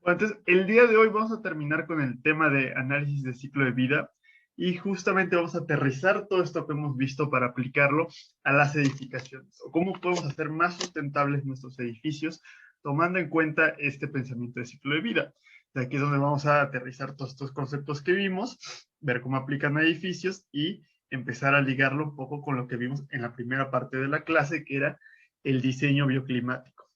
Bueno, entonces, el día de hoy vamos a terminar con el tema de análisis de ciclo de vida y justamente vamos a aterrizar todo esto que hemos visto para aplicarlo a las edificaciones o cómo podemos hacer más sustentables nuestros edificios tomando en cuenta este pensamiento de ciclo de vida. De aquí es donde vamos a aterrizar todos estos conceptos que vimos, ver cómo aplican a edificios y empezar a ligarlo un poco con lo que vimos en la primera parte de la clase, que era el diseño bioclimático.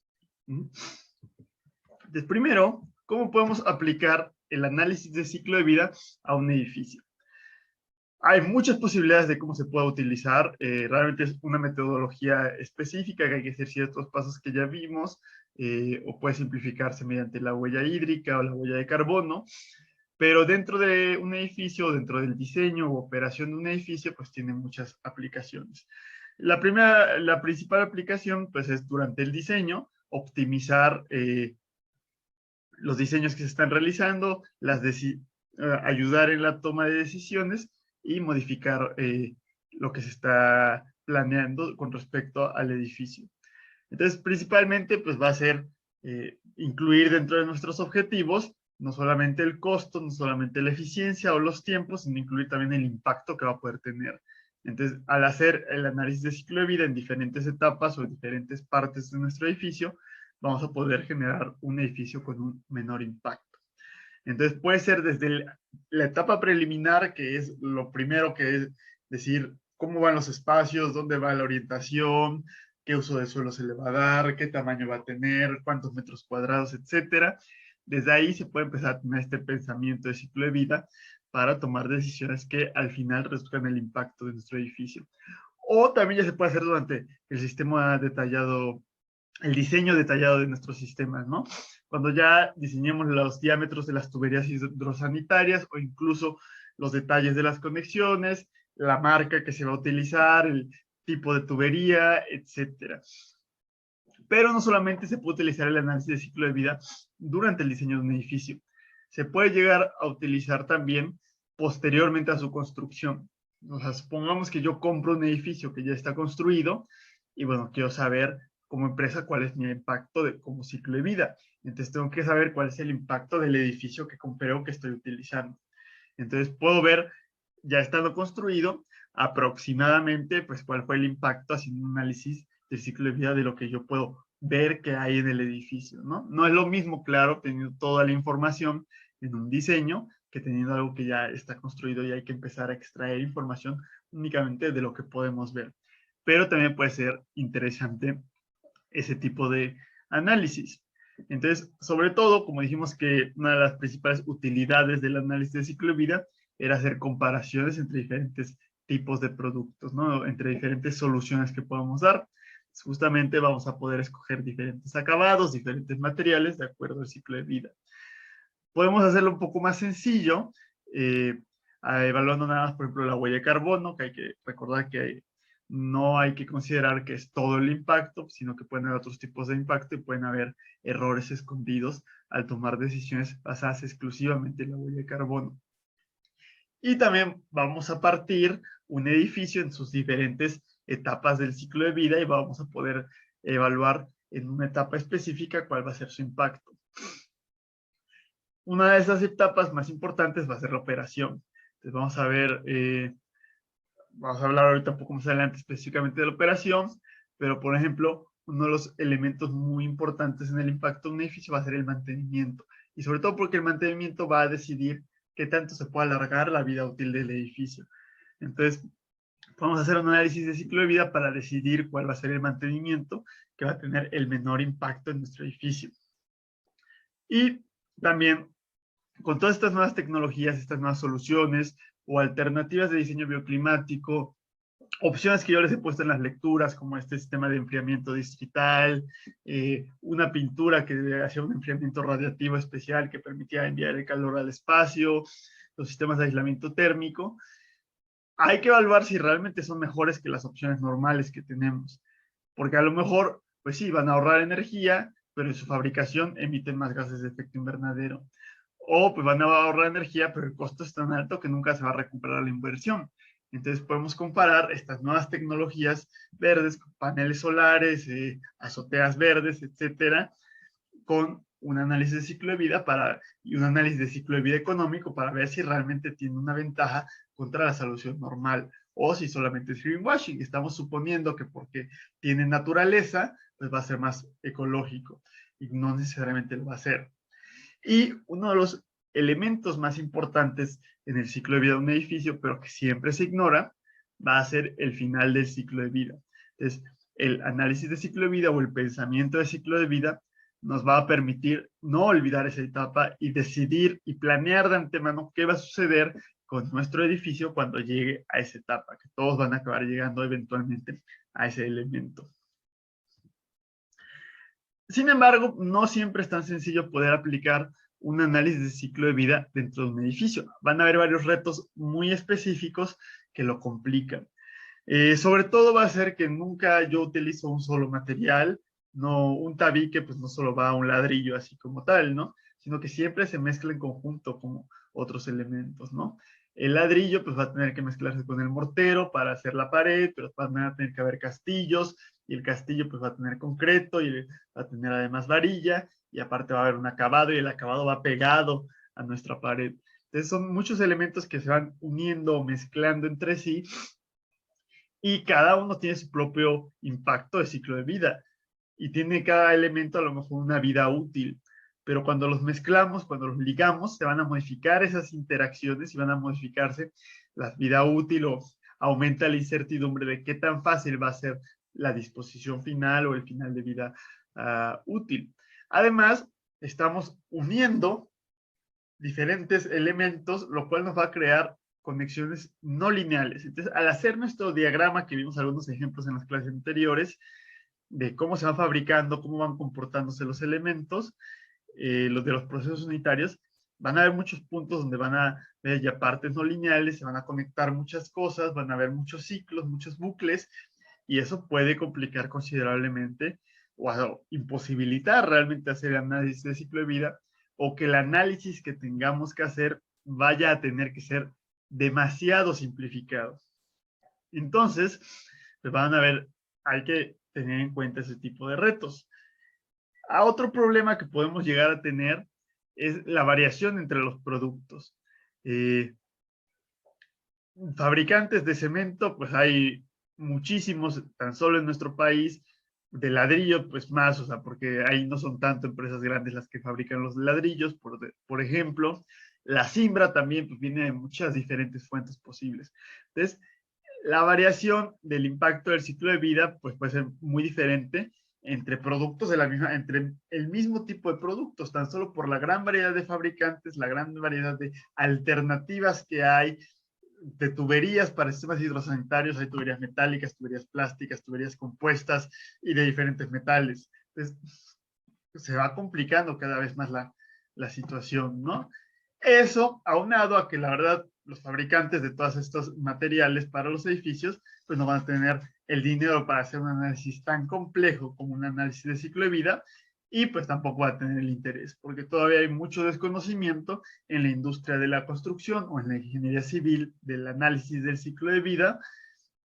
Entonces, primero, ¿cómo podemos aplicar el análisis de ciclo de vida a un edificio? Hay muchas posibilidades de cómo se puede utilizar. Realmente es una metodología específica que hay que hacer ciertos pasos que ya vimos, o puede simplificarse mediante la huella hídrica o la huella de carbono. Pero dentro de un edificio, dentro del diseño o operación de un edificio, pues tiene muchas aplicaciones. La principal aplicación, pues es durante el diseño, optimizar los diseños que se están realizando, ayudar en la toma de decisiones y modificar lo que se está planeando con respecto al edificio. Entonces, principalmente, pues va a ser incluir dentro de nuestros objetivos no solamente el costo, no solamente la eficiencia o los tiempos, sino incluir también el impacto que va a poder tener. Entonces, al hacer el análisis de ciclo de vida en diferentes etapas o en diferentes partes de nuestro edificio, vamos a poder generar un edificio con un menor impacto. Entonces, puede ser desde la etapa preliminar, que es lo primero, que es decir cómo van los espacios, dónde va la orientación, qué uso de suelo se le va a dar, qué tamaño va a tener, cuántos metros cuadrados, etcétera. Desde ahí se puede empezar a tener este pensamiento de ciclo de vida para tomar decisiones que al final reduzcan el impacto de nuestro edificio. O también ya se puede hacer durante el sistema detallado, el diseño detallado de nuestros sistemas, ¿no? Cuando ya diseñemos los diámetros de las tuberías hidrosanitarias o incluso los detalles de las conexiones, la marca que se va a utilizar, el tipo de tubería, etcétera. Pero no solamente se puede utilizar el análisis de ciclo de vida durante el diseño de un edificio, se puede llegar a utilizar también posteriormente a su construcción. O sea, supongamos que yo compro un edificio que ya está construido y bueno, quiero saber como empresa cuál es mi impacto como ciclo de vida. Entonces tengo que saber cuál es el impacto del edificio que compré o que estoy utilizando. Entonces puedo ver, ya estando construido, aproximadamente, pues cuál fue el impacto haciendo un análisis del ciclo de vida de lo que yo puedo ver que hay en el edificio, ¿no? No es lo mismo, claro, teniendo toda la información en un diseño que teniendo algo que ya está construido y hay que empezar a extraer información únicamente de lo que podemos ver. Pero también puede ser interesante ese tipo de análisis. Entonces, sobre todo, como dijimos que una de las principales utilidades del análisis de ciclo de vida era hacer comparaciones entre diferentes tipos de productos, ¿no? Entre diferentes soluciones que podamos dar. Justamente vamos a poder escoger diferentes acabados, diferentes materiales de acuerdo al ciclo de vida. Podemos hacerlo un poco más sencillo, eh, evaluando nada más, por ejemplo, la huella de carbono, que hay que recordar que no hay que considerar que es todo el impacto, sino que pueden haber otros tipos de impacto y pueden haber errores escondidos al tomar decisiones basadas exclusivamente en la huella de carbono. Y también vamos a partir un edificio en sus diferentes etapas del ciclo de vida y vamos a poder evaluar en una etapa específica cuál va a ser su impacto. Una de esas etapas más importantes va a ser la operación. Entonces vamos a ver, vamos a hablar ahorita un poco más adelante específicamente de la operación, pero por ejemplo, uno de los elementos muy importantes en el impacto de un edificio va a ser el mantenimiento. Y sobre todo porque el mantenimiento va a decidir qué tanto se puede alargar la vida útil del edificio. Entonces, vamos a hacer un análisis de ciclo de vida para decidir cuál va a ser el mantenimiento que va a tener el menor impacto en nuestro edificio. Y también con todas estas nuevas tecnologías, estas nuevas soluciones o alternativas de diseño bioclimático, opciones que yo les he puesto en las lecturas, como este sistema de enfriamiento digital, una pintura que hacía un enfriamiento radiativo especial que permitía enviar el calor al espacio, los sistemas de aislamiento térmico, hay que evaluar si realmente son mejores que las opciones normales que tenemos, porque a lo mejor, pues sí, van a ahorrar energía, pero en su fabricación emiten más gases de efecto invernadero. O pues van a ahorrar energía, pero el costo es tan alto que nunca se va a recuperar la inversión. Entonces podemos comparar estas nuevas tecnologías verdes, con paneles solares, azoteas verdes, etcétera, con un análisis de ciclo de vida y un análisis de ciclo de vida económico para ver si realmente tiene una ventaja contra la solución normal o si solamente es greenwashing. Estamos suponiendo que porque tiene naturaleza, pues va a ser más ecológico y no necesariamente lo va a ser. Y uno de los elementos más importantes en el ciclo de vida de un edificio, pero que siempre se ignora, va a ser el final del ciclo de vida. Entonces, el análisis de ciclo de vida o el pensamiento de ciclo de vida nos va a permitir no olvidar esa etapa y decidir y planear de antemano qué va a suceder con nuestro edificio cuando llegue a esa etapa, que todos van a acabar llegando eventualmente a ese elemento. Sin embargo, no siempre es tan sencillo poder aplicar un análisis de ciclo de vida dentro de un edificio. Van a haber varios retos muy específicos que lo complican. Sobre todo va a ser que nunca yo utilizo un solo material, no un tabique, pues no solo va a un ladrillo así como tal, ¿no? Sino que siempre se mezcla en conjunto con otros elementos, ¿no? El ladrillo pues va a tener que mezclarse con el mortero para hacer la pared, pero van a tener que haber castillos y el castillo pues va a tener concreto y va a tener además varilla y aparte va a haber un acabado y el acabado va pegado a nuestra pared. Entonces son muchos elementos que se van uniendo o mezclando entre sí y cada uno tiene su propio impacto de ciclo de vida y tiene cada elemento a lo mejor una vida útil, pero cuando los mezclamos, cuando los ligamos, se van a modificar esas interacciones y van a modificarse la vida útil o aumenta la incertidumbre de qué tan fácil va a ser la disposición final o el final de vida útil. Además, estamos uniendo diferentes elementos, lo cual nos va a crear conexiones no lineales. Entonces, al hacer nuestro diagrama, que vimos algunos ejemplos en las clases anteriores, de cómo se van fabricando, cómo van comportándose los elementos, los de los procesos unitarios, van a haber muchos puntos donde van a ver ya partes no lineales, se van a conectar muchas cosas, van a haber muchos ciclos, muchos bucles, y eso puede complicar considerablemente o imposibilitar realmente hacer el análisis de ciclo de vida o que el análisis que tengamos que hacer vaya a tener que ser demasiado simplificado. Entonces, pues van a ver, hay que tener en cuenta ese tipo de retos. A otro problema que podemos llegar a tener es la variación entre los productos. Fabricantes de cemento, pues hay muchísimos, tan solo en nuestro país, de ladrillo, pues más, o sea, porque ahí no son tanto empresas grandes las que fabrican los ladrillos, por ejemplo. La cimbra también pues, viene de muchas diferentes fuentes posibles. Entonces, la variación del impacto del ciclo de vida pues puede ser muy diferente entre productos de la misma, entre el mismo tipo de productos, tan solo por la gran variedad de fabricantes, la gran variedad de alternativas que hay de tuberías para sistemas hidrosanitarios, hay tuberías metálicas, tuberías plásticas, tuberías compuestas y de diferentes metales. Entonces, se va complicando cada vez más la situación, ¿no? Eso, aunado a que la verdad los fabricantes de todos estos materiales para los edificios, pues no van a tener el dinero para hacer un análisis tan complejo como un análisis de ciclo de vida y pues tampoco va a tener el interés, porque todavía hay mucho desconocimiento en la industria de la construcción o en la ingeniería civil del análisis del ciclo de vida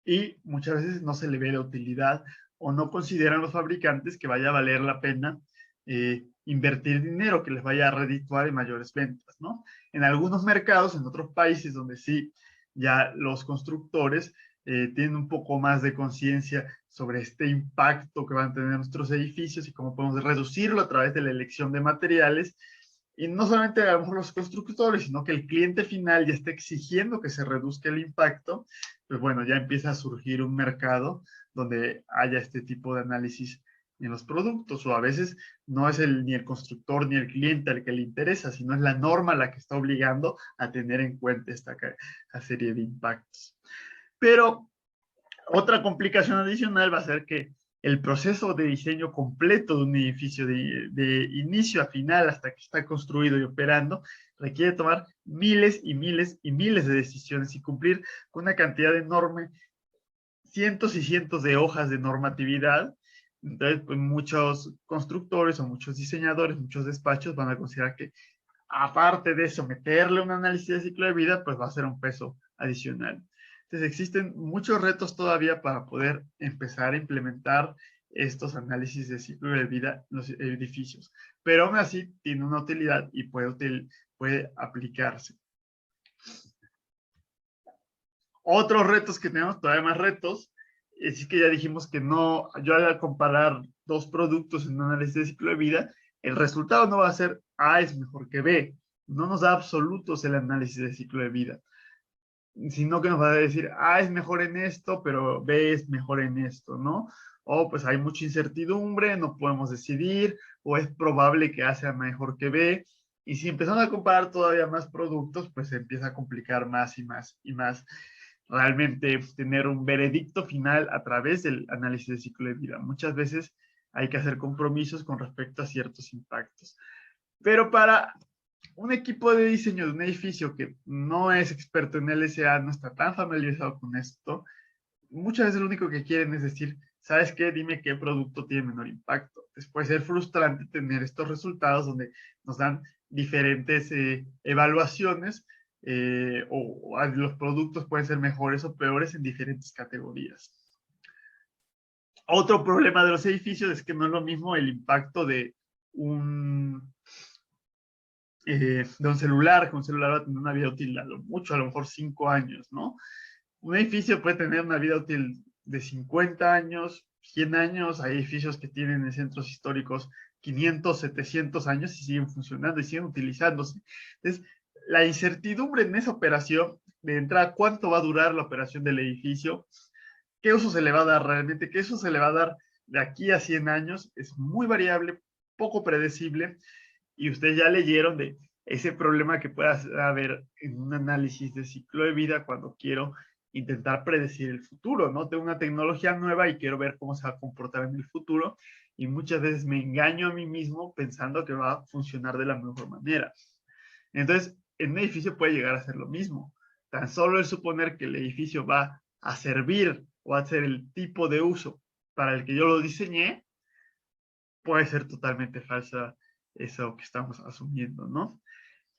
y muchas veces no se le ve la utilidad o no consideran los fabricantes que vaya a valer la pena invertir dinero que les vaya a redituar en mayores ventas, ¿no? En algunos mercados, en otros países donde sí, ya los constructores tienen un poco más de conciencia sobre este impacto que van a tener nuestros edificios y cómo podemos reducirlo a través de la elección de materiales. Y no solamente los constructores, sino que el cliente final ya está exigiendo que se reduzca el impacto, pues bueno, ya empieza a surgir un mercado donde haya este tipo de análisis en los productos, o a veces no es ni el constructor ni el cliente al que le interesa, sino es la norma la que está obligando a tener en cuenta esta serie de impactos. Pero otra complicación adicional va a ser que el proceso de diseño completo de un edificio de inicio a final hasta que está construido y operando requiere tomar miles y miles y miles de decisiones y cumplir con una cantidad enorme, cientos y cientos de hojas de normatividad. Entonces, pues muchos constructores o muchos diseñadores, muchos despachos van a considerar que aparte de someterle un análisis de ciclo de vida, pues va a ser un peso adicional. Entonces existen muchos retos todavía para poder empezar a implementar estos análisis de ciclo de vida en los edificios. Pero aún así tiene una utilidad y puede aplicarse. Otros retos que tenemos, todavía más retos, es que ya dijimos que no, yo al comparar dos productos en un análisis de ciclo de vida, el resultado no va a ser A es mejor que B. No nos da absolutos el análisis de ciclo de vida, sino que nos va a decir A es mejor en esto, pero B es mejor en esto, ¿no? O pues hay mucha incertidumbre, no podemos decidir, o es probable que A sea mejor que B. Y si empezamos a comparar todavía más productos, pues se empieza a complicar más y más y más realmente tener un veredicto final a través del análisis de ciclo de vida. Muchas veces hay que hacer compromisos con respecto a ciertos impactos. Pero para un equipo de diseño de un edificio que no es experto en LSA, no está tan familiarizado con esto, muchas veces lo único que quieren es decir, ¿sabes qué? Dime qué producto tiene menor impacto. Puede ser frustrante tener estos resultados donde nos dan diferentes evaluaciones o los productos pueden ser mejores o peores en diferentes categorías. Otro problema de los edificios es que no es lo mismo el impacto de un celular, que un celular va a tener una vida útil a lo mucho, a lo mejor 5 años, ¿no? Un edificio puede tener una vida útil de 50 años, 100 años, hay edificios que tienen en centros históricos 500, 700 años y siguen funcionando y siguen utilizándose. Entonces, la incertidumbre en esa operación, de entrada, cuánto va a durar la operación del edificio, qué uso se le va a dar realmente, qué uso se le va a dar de aquí a 100 años, es muy variable, poco predecible, y ustedes ya leyeron de ese problema que puede haber en un análisis de ciclo de vida cuando quiero intentar predecir el futuro, ¿no? Tengo una tecnología nueva y quiero ver cómo se va a comportar en el futuro y muchas veces me engaño a mí mismo pensando que va a funcionar de la mejor manera. Entonces, en un edificio puede llegar a ser lo mismo. Tan solo el suponer que el edificio va a servir o a ser el tipo de uso para el que yo lo diseñé, puede ser totalmente falsa eso que estamos asumiendo, ¿no?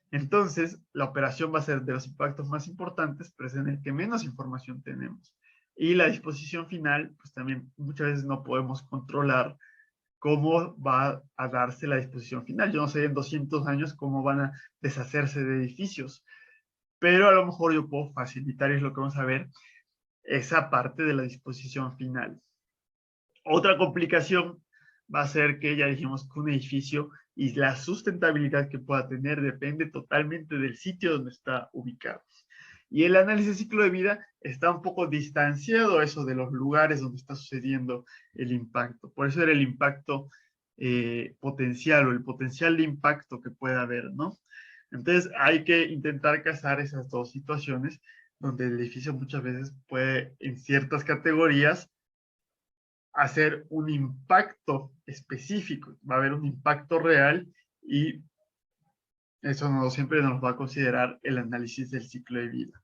Entonces, la operación va a ser de los impactos más importantes, pero es en el que menos información tenemos. Y la disposición final, pues también muchas veces no podemos controlar cómo va a darse la disposición final. Yo no sé en 200 años cómo van a deshacerse de edificios, pero a lo mejor yo puedo facilitar, y es lo que vamos a ver, esa parte de la disposición final. Otra complicación va a ser que ya dijimos que un edificio y la sustentabilidad que pueda tener depende totalmente del sitio donde está ubicado. Y el análisis de ciclo de vida está un poco distanciado eso de los lugares donde está sucediendo el impacto. Por eso era el impacto potencial o el potencial de impacto que pueda haber, ¿no? Entonces hay que intentar casar esas dos situaciones donde el edificio muchas veces puede en ciertas categorías hacer un impacto específico, va a haber un impacto real y eso no siempre nos va a considerar el análisis del ciclo de vida.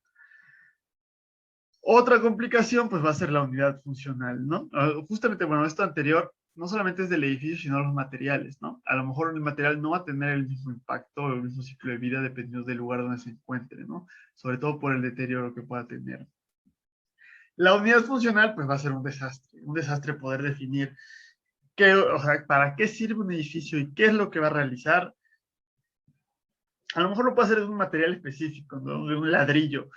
Otra complicación pues va a ser la unidad funcional, ¿no? Justamente, bueno, esto anterior no solamente es del edificio, sino los materiales, ¿no? A lo mejor el material no va a tener el mismo impacto o el mismo ciclo de vida dependiendo del lugar donde se encuentre, ¿no? Sobre todo por el deterioro que pueda tener. La unidad funcional pues va a ser un desastre poder definir qué, o sea, para qué sirve un edificio y qué es lo que va a realizar. A lo mejor lo puede hacer de un material específico, ¿no? De un ladrillo,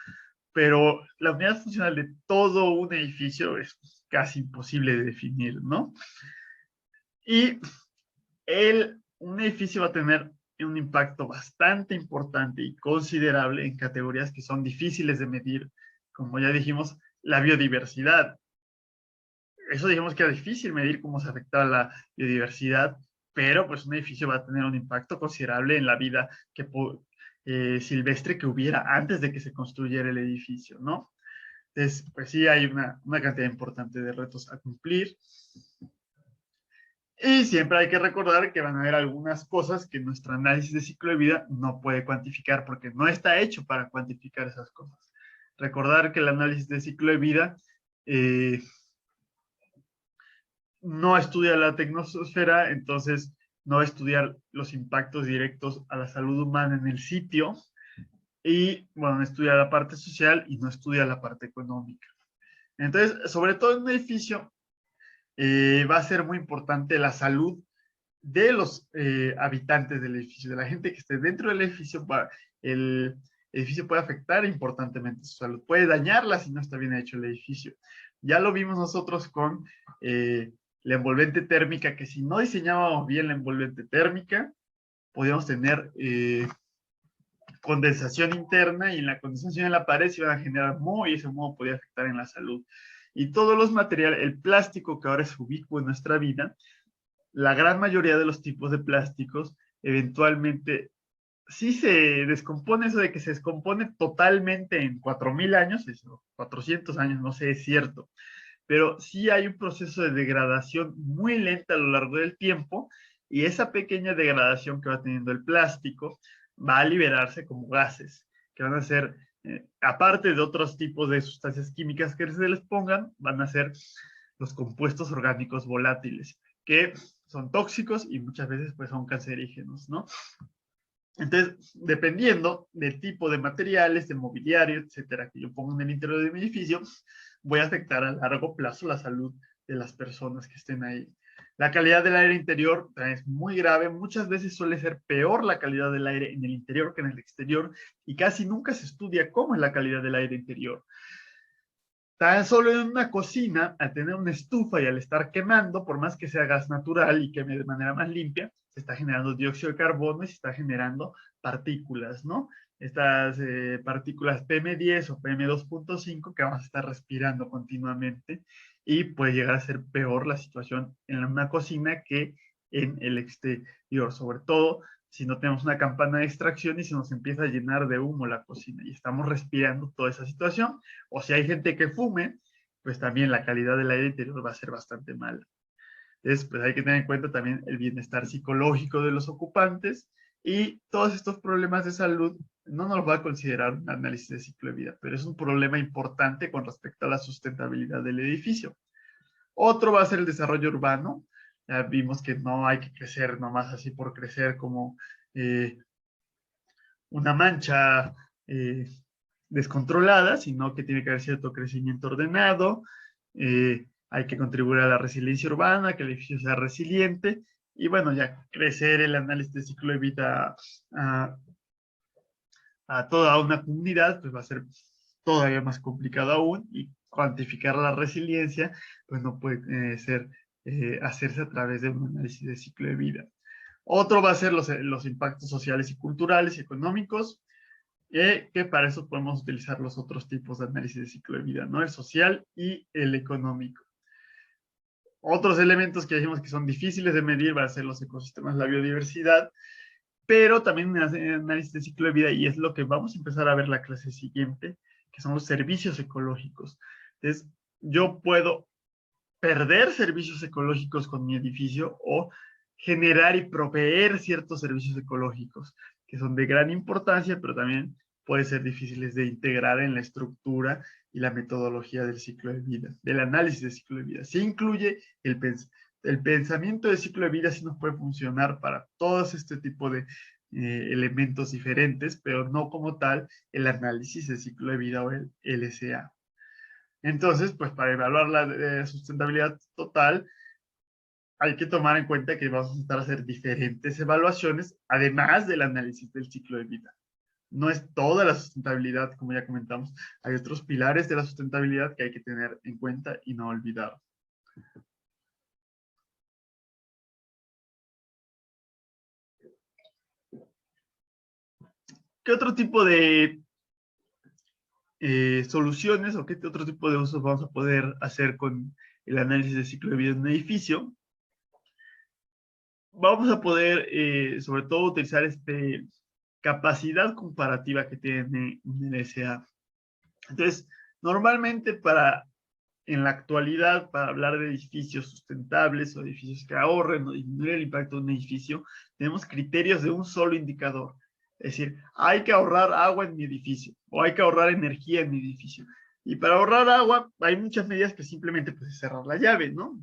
pero la unidad funcional de todo un edificio es casi imposible de definir, ¿no? Y un edificio va a tener un impacto bastante importante y considerable en categorías que son difíciles de medir, como ya dijimos, la biodiversidad. Eso dijimos que era difícil medir cómo se afectaba la biodiversidad, pero pues un edificio va a tener un impacto considerable en la vida silvestre que hubiera antes de que se construyera el edificio, ¿no? Entonces, pues sí, hay una cantidad importante de retos a cumplir. Y siempre hay que recordar que van a haber algunas cosas que nuestro análisis de ciclo de vida no puede cuantificar porque no está hecho para cuantificar esas cosas. Recordar que el análisis de ciclo de vida no estudia la tecnosfera, entonces no va a estudiar los impactos directos a la salud humana en el sitio y, bueno, estudia la parte social y no estudia la parte económica. Entonces, sobre todo en un edificio, va a ser muy importante la salud de los habitantes del edificio, de la gente que esté dentro del edificio. El edificio puede afectar importantemente su salud, puede dañarla si no está bien hecho el edificio. Ya lo vimos nosotros con la envolvente térmica, que si no diseñábamos bien la envolvente térmica, podíamos tener condensación interna, y en la condensación en la pared se iban a generar moho, y ese moho podía afectar en la salud. Y todos los materiales, el plástico que ahora es ubicuo en nuestra vida, la gran mayoría de los tipos de plásticos eventualmente sí se descompone. Eso de que se descompone totalmente en 4000 años, eso, 400 años, no sé, es cierto, pero sí hay un proceso de degradación muy lenta a lo largo del tiempo, y esa pequeña degradación que va teniendo el plástico va a liberarse como gases, que van a ser, aparte de otros tipos de sustancias químicas que se les pongan, van a ser los compuestos orgánicos volátiles, que son tóxicos y muchas veces pues son cancerígenos, ¿no? Entonces, dependiendo del tipo de materiales, de mobiliario, etcétera, que yo pongo en el interior de mi edificio, voy a afectar a largo plazo la salud de las personas que estén ahí. La calidad del aire interior es muy grave. Muchas veces suele ser peor la calidad del aire en el interior que en el exterior, y casi nunca se estudia cómo es la calidad del aire interior. Tan solo en una cocina, al tener una estufa y al estar quemando, por más que sea gas natural y queme de manera más limpia, se está generando dióxido de carbono y se está generando partículas, ¿no? Estas partículas PM10 o PM2.5 que vamos a estar respirando continuamente, y puede llegar a ser peor la situación en una cocina que en el exterior, sobre todo si no tenemos una campana de extracción y se nos empieza a llenar de humo la cocina y estamos respirando toda esa situación. O si hay gente que fume, pues también la calidad del aire interior va a ser bastante mala. Entonces, pues hay que tener en cuenta también el bienestar psicológico de los ocupantes, y todos estos problemas de salud no nos va a considerar un análisis de ciclo de vida, pero es un problema importante con respecto a la sustentabilidad del edificio. Otro va a ser el desarrollo urbano. Ya vimos que no hay que crecer nomás así por crecer, como eh, una mancha descontrolada, sino que tiene que haber cierto crecimiento ordenado. Hay que contribuir a la resiliencia urbana, que el edificio sea resiliente, y bueno, ya crecer el análisis de ciclo de vida a toda una comunidad, pues va a ser todavía más complicado aún, y cuantificar la resiliencia, pues no puede hacerse a través de un análisis de ciclo de vida. Otro va a ser los impactos sociales y culturales y económicos, que para eso podemos utilizar los otros tipos de análisis de ciclo de vida, ¿no? El social y el económico. Otros elementos que dijimos que son difíciles de medir van a ser los ecosistemas, la biodiversidad, pero también análisis de ciclo de vida, y es lo que vamos a empezar a ver la clase siguiente, que son los servicios ecológicos. Entonces, yo puedo perder servicios ecológicos con mi edificio, o generar y proveer ciertos servicios ecológicos que son de gran importancia, pero también pueden ser difíciles de integrar en la estructura y la metodología del ciclo de vida, del análisis del ciclo de vida. Se incluye el pensamiento de ciclo de vida, sí nos puede funcionar para todos este tipo de elementos diferentes, pero no como tal el análisis de ciclo de vida o el LCA. Entonces, pues para evaluar la sustentabilidad total, hay que tomar en cuenta que vamos a necesitar hacer diferentes evaluaciones, además del análisis del ciclo de vida. No es toda la sustentabilidad, como ya comentamos. Hay otros pilares de la sustentabilidad que hay que tener en cuenta y no olvidar. ¿Qué otro tipo de soluciones o qué otro tipo de usos vamos a poder hacer con el análisis de ciclo de vida en un edificio? Vamos a poder, sobre todo, utilizar capacidad comparativa que tiene un LSA. Entonces, normalmente en la actualidad, para hablar de edificios sustentables o edificios que ahorren o disminuir el impacto de un edificio, tenemos criterios de un solo indicador. Es decir, hay que ahorrar agua en mi edificio, o hay que ahorrar energía en mi edificio. Y para ahorrar agua, hay muchas medidas que simplemente pues, es cerrar la llave, ¿no?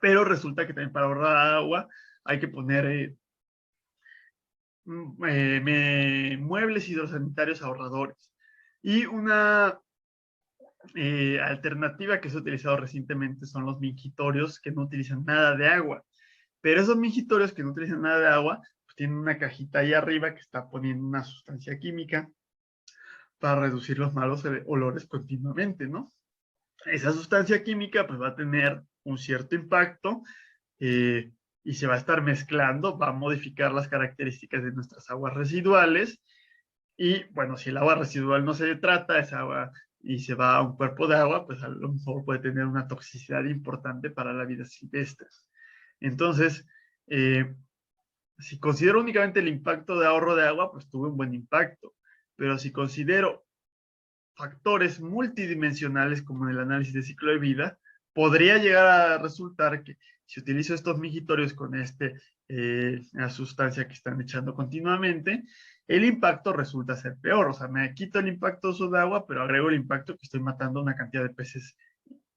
Pero resulta que también para ahorrar agua hay que poner muebles hidrosanitarios ahorradores. Y una alternativa que se ha utilizado recientemente son los mingitorios que no utilizan nada de agua. Pero esos mingitorios que no utilizan nada de agua, pues tienen una cajita ahí arriba que está poniendo una sustancia química para reducir los malos olores continuamente, ¿no? Esa sustancia química pues va a tener un cierto impacto y se va a estar mezclando, va a modificar las características de nuestras aguas residuales y bueno, si el agua residual no se trata, esa agua y se va a un cuerpo de agua, pues a lo mejor puede tener una toxicidad importante para la vida silvestre. Entonces, si considero únicamente el impacto de ahorro de agua, pues tuve un buen impacto. Pero si considero factores multidimensionales como en el análisis de ciclo de vida, podría llegar a resultar que si utilizo estos migitorios con la sustancia que están echando continuamente, el impacto resulta ser peor. O sea, me quito el impacto de uso de agua, pero agrego el impacto que estoy matando una cantidad de peces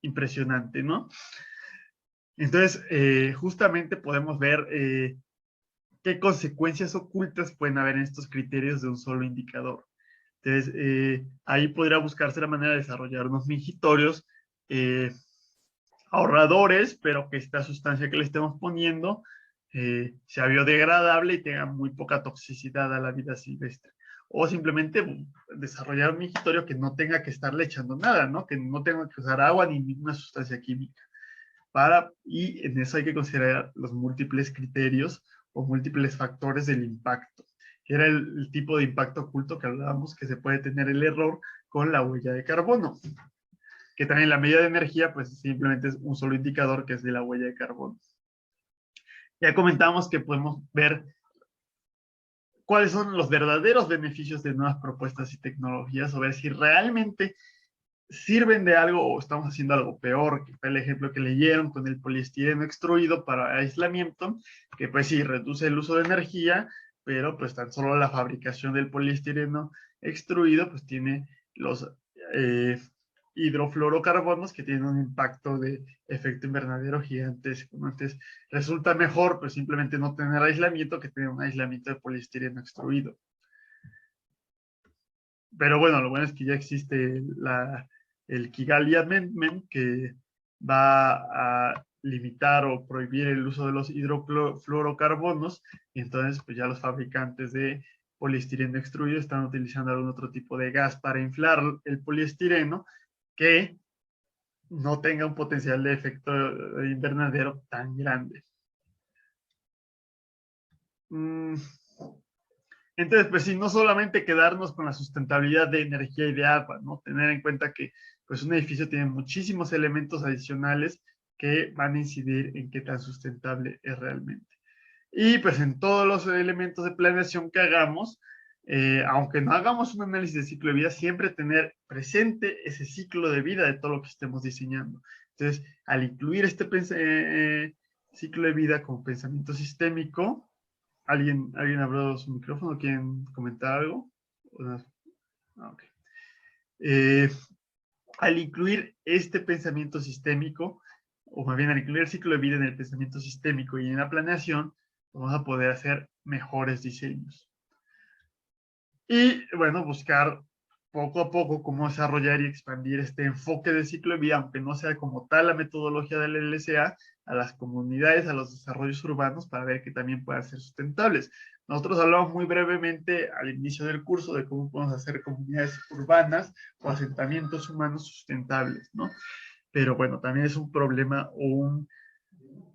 impresionante, ¿no? Entonces, justamente podemos ver qué consecuencias ocultas pueden haber en estos criterios de un solo indicador. Entonces, ahí podría buscarse la manera de desarrollar unos mingitorios ahorradores, pero que esta sustancia que le estemos poniendo sea biodegradable y tenga muy poca toxicidad a la vida silvestre. O simplemente desarrollar un mingitorio que no tenga que estarle echando nada, ¿no? Que no tenga que usar agua ni ninguna sustancia química. Y en eso hay que considerar los múltiples criterios o múltiples factores del impacto, que era el tipo de impacto oculto que hablábamos que se puede tener el error con la huella de carbono, que también la medida de energía pues simplemente es un solo indicador que es de la huella de carbono. Ya comentamos que podemos ver cuáles son los verdaderos beneficios de nuevas propuestas y tecnologías, o ver si realmente sirven de algo o estamos haciendo algo peor, que fue el ejemplo que leyeron con el poliestireno extruido para aislamiento, que pues sí, reduce el uso de energía, pero pues tan solo la fabricación del poliestireno extruido pues tiene los hidrofluorocarbonos que tienen un impacto de efecto invernadero gigantesco, ¿no? Entonces resulta mejor pues simplemente no tener aislamiento que tener un aislamiento de poliestireno extruido. Pero bueno, lo bueno es que ya existe el Kigali Amendment que va a limitar o prohibir el uso de los hidrofluorocarbonos y entonces pues ya los fabricantes de poliestireno extruido están utilizando algún otro tipo de gas para inflar el poliestireno que no tenga un potencial de efecto invernadero tan grande. Entonces, pues sí, no solamente quedarnos con la sustentabilidad de energía y de agua, ¿no? Tener en cuenta que pues un edificio tiene muchísimos elementos adicionales que van a incidir en qué tan sustentable es realmente. Y pues en todos los elementos de planeación que hagamos, aunque no hagamos un análisis de ciclo de vida, siempre tener presente ese ciclo de vida de todo lo que estemos diseñando. Entonces, al incluir este ciclo de vida como pensamiento sistémico, ¿alguien abrió su micrófono? ¿Quieren comentar algo? Okay. Al incluir este pensamiento sistémico, o más bien al incluir el ciclo de vida en el pensamiento sistémico y en la planeación, vamos a poder hacer mejores diseños. Y bueno, buscar poco a poco cómo desarrollar y expandir este enfoque de ciclo de vida, aunque no sea como tal la metodología del LCA, a las comunidades, a los desarrollos urbanos, para ver que también puedan ser sustentables. Nosotros hablamos muy brevemente al inicio del curso de cómo podemos hacer comunidades urbanas o asentamientos humanos sustentables, ¿no? Pero bueno, también es un problema o un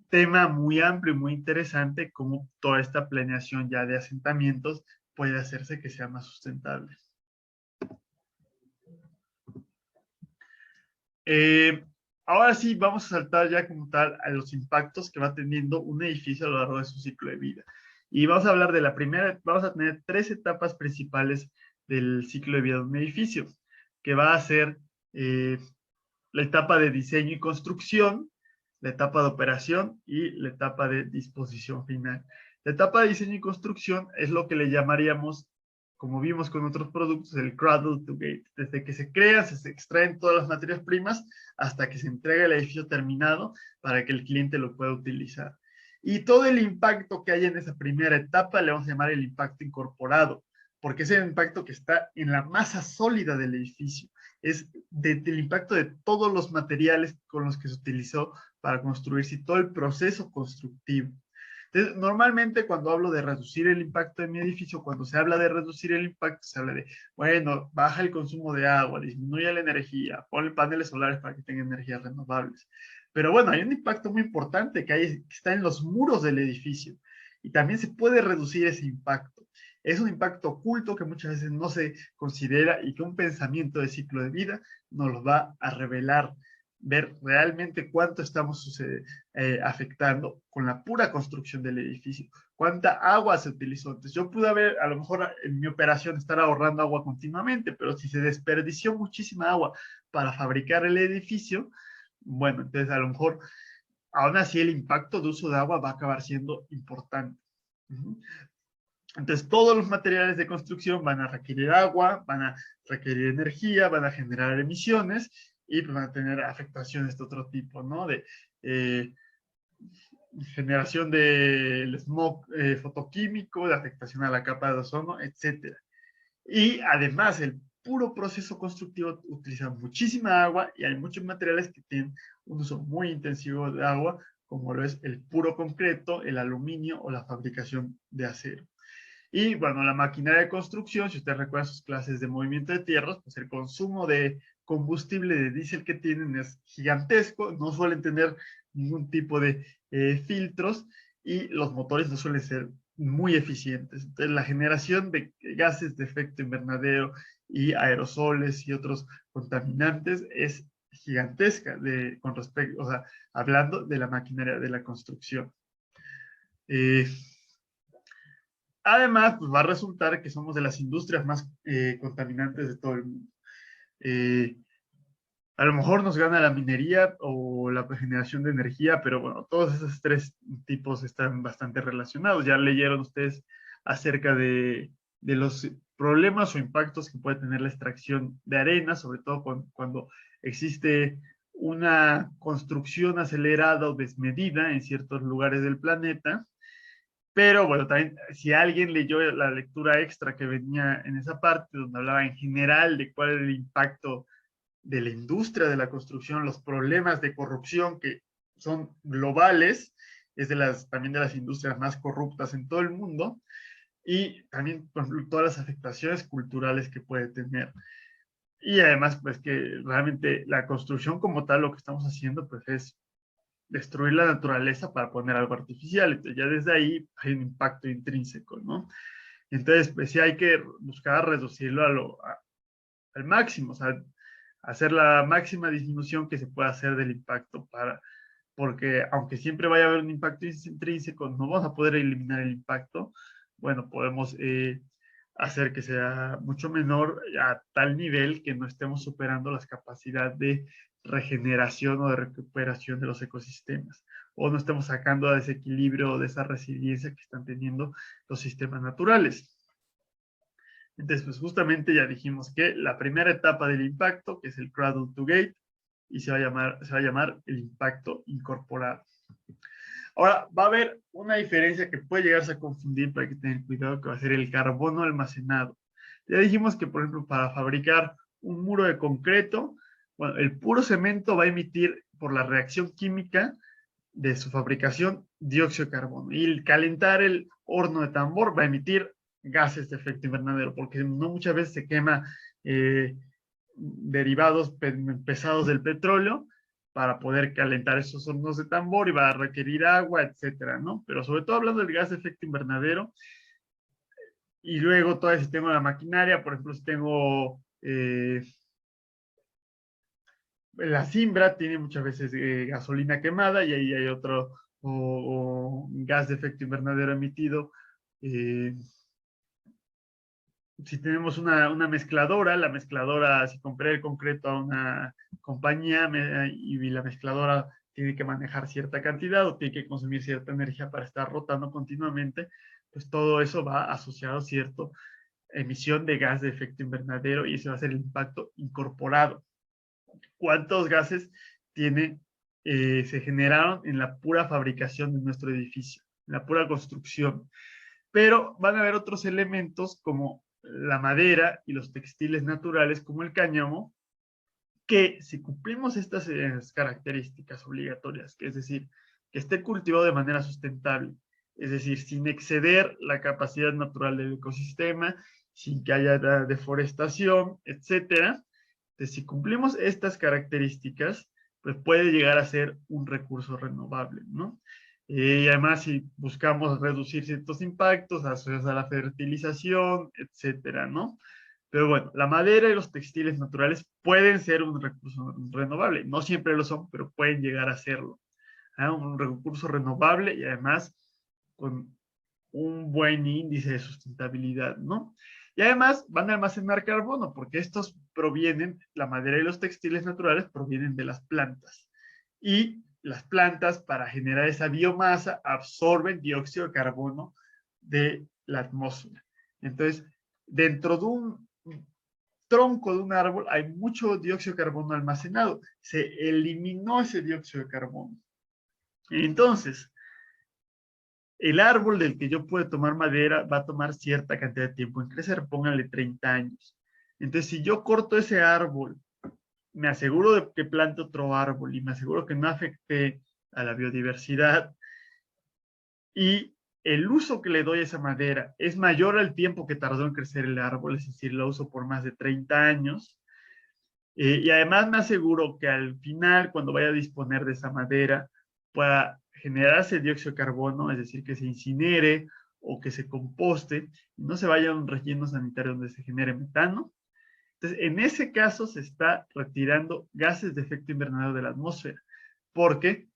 tema muy amplio y muy interesante cómo toda esta planeación ya de asentamientos puede hacerse que sea más sustentable. Ahora sí, vamos a saltar ya como tal a los impactos que va teniendo un edificio a lo largo de su ciclo de vida. Y vamos a hablar de la primera, vamos a tener 3 etapas principales del ciclo de vida de un edificio, que va a ser la etapa de diseño y construcción, la etapa de operación y la etapa de disposición final. La etapa de diseño y construcción es lo que le llamaríamos, como vimos con otros productos, el cradle to gate. Desde que se crean, se extraen todas las materias primas hasta que se entrega el edificio terminado para que el cliente lo pueda utilizar. Y todo el impacto que hay en esa primera etapa le vamos a llamar el impacto incorporado. porque es el impacto que está en la masa sólida del edificio. Es del impacto de todos los materiales con los que se utilizó para construirse y todo el proceso constructivo. Entonces, normalmente cuando hablo de reducir el impacto de mi edificio, cuando se habla de reducir el impacto, se habla de, bueno, baja el consumo de agua, disminuye la energía, ponle paneles solares para que tengan energías renovables. Pero bueno, hay un impacto muy importante que está en los muros del edificio y también se puede reducir ese impacto. Es un impacto oculto que muchas veces no se considera y que un pensamiento de ciclo de vida nos lo va a revelar, ver realmente cuánto estamos afectando con la pura construcción del edificio, cuánta agua se utilizó. Entonces yo pude haber, a lo mejor en mi operación, estar ahorrando agua continuamente, pero si se desperdició muchísima agua para fabricar el edificio, bueno, entonces a lo mejor aún así el impacto de uso de agua va a acabar siendo importante. Entonces, todos los materiales de construcción van a requerir agua, van a requerir energía, van a generar emisiones y pues, van a tener afectaciones de otro tipo, ¿no? De generación del smog fotoquímico, de afectación a la capa de ozono, etc. Y además, el puro proceso constructivo utiliza muchísima agua y hay muchos materiales que tienen un uso muy intensivo de agua, como lo es el puro concreto, el aluminio o la fabricación de acero. Y bueno, la maquinaria de construcción, si usted recuerda sus clases de movimiento de tierras, pues el consumo de combustible de diésel que tienen es gigantesco, no suelen tener ningún tipo de filtros y los motores no suelen ser muy eficientes. Entonces, la generación de gases de efecto invernadero y aerosoles y otros contaminantes es gigantesca con respecto, o sea, hablando de la maquinaria de la construcción. Además, pues va a resultar que somos de las industrias más contaminantes de todo el mundo. Eh, a lo mejor nos gana la minería o la generación de energía, pero bueno, todos esos tres tipos están bastante relacionados. Ya leyeron ustedes acerca de los problemas o impactos que puede tener la extracción de arena, sobre todo cuando existe una construcción acelerada o desmedida en ciertos lugares del planeta. Pero bueno, también si alguien leyó la lectura extra que venía en esa parte, donde hablaba en general de cuál es el impacto de la industria de la construcción, los problemas de corrupción que son globales, es también de las industrias más corruptas en todo el mundo, y también todas las afectaciones culturales que puede tener. Y además, pues que realmente la construcción como tal, lo que estamos haciendo, pues es destruir la naturaleza para poner algo artificial. Entonces ya desde ahí hay un impacto intrínseco, ¿no? Entonces, pues sí hay que buscar reducirlo al máximo, o sea, hacer la máxima disminución que se pueda hacer del impacto porque aunque siempre vaya a haber un impacto intrínseco, no vamos a poder eliminar el impacto. Bueno, podemos hacer que sea mucho menor a tal nivel que no estemos superando las capacidades de regeneración o de recuperación de los ecosistemas, o no estemos sacando a desequilibrio de esa resiliencia que están teniendo los sistemas naturales. Entonces, pues justamente ya dijimos que la primera etapa del impacto, que es el cradle to gate, y se va a llamar el impacto incorporado. Ahora, va a haber una diferencia que puede llegarse a confundir, para que tengan cuidado, que va a ser el carbono almacenado. Ya dijimos que, por ejemplo, para fabricar un muro de concreto, bueno, el puro cemento va a emitir, por la reacción química de su fabricación, dióxido de carbono. Y el calentar el horno de tambor va a emitir gases de efecto invernadero, porque no muchas veces se quema derivados pesados del petróleo para poder calentar esos hornos de tambor y va a requerir agua, etcétera, ¿no? Pero sobre todo hablando del gas de efecto invernadero, y luego todo el sistema de la maquinaria, por ejemplo, si tengo la cimbra, tiene muchas veces gasolina quemada y ahí hay otro o gas de efecto invernadero emitido. Si tenemos una mezcladora, la mezcladora, si compré el concreto a una compañía y la mezcladora tiene que manejar cierta cantidad o tiene que consumir cierta energía para estar rotando continuamente, pues todo eso va asociado a cierta emisión de gas de efecto invernadero y ese va a ser el impacto incorporado. ¿Cuántos gases se generaron en la pura fabricación de nuestro edificio, en la pura construcción? Pero van a haber otros elementos como la madera y los textiles naturales como el cáñamo, que si cumplimos estas características obligatorias, que es decir, que esté cultivado de manera sustentable, es decir, sin exceder la capacidad natural del ecosistema, sin que haya deforestación, etcétera. Entonces, si cumplimos estas características, pues puede llegar a ser un recurso renovable, ¿no? Y además, si buscamos reducir ciertos impactos asociados a la fertilización, etcétera, ¿no? Pero bueno, la madera y los textiles naturales pueden ser un recurso renovable. No siempre lo son, pero pueden llegar a serlo. ¿Ah? Un recurso renovable y además con un buen índice de sustentabilidad, ¿no? Y además van a almacenar carbono, porque estos provienen, la madera y los textiles naturales provienen de las plantas. Y las plantas, para generar esa biomasa, absorben dióxido de carbono de la atmósfera. Entonces, dentro de un tronco de un árbol hay mucho dióxido de carbono almacenado. Se eliminó ese dióxido de carbono. Entonces, el árbol del que yo puedo tomar madera va a tomar cierta cantidad de tiempo en crecer, pónganle 30 años. Entonces, si yo corto ese árbol, me aseguro de que plante otro árbol y me aseguro que no afecte a la biodiversidad y el uso que le doy a esa madera es mayor al tiempo que tardó en crecer el árbol, es decir, lo uso por más de 30 años, y además me aseguro que al final, cuando vaya a disponer de esa madera, pueda generarse dióxido de carbono, es decir, que se incinere o que se composte, y no se vaya a un relleno sanitario donde se genere metano. Entonces, en ese caso se está retirando gases de efecto invernadero de la atmósfera, porque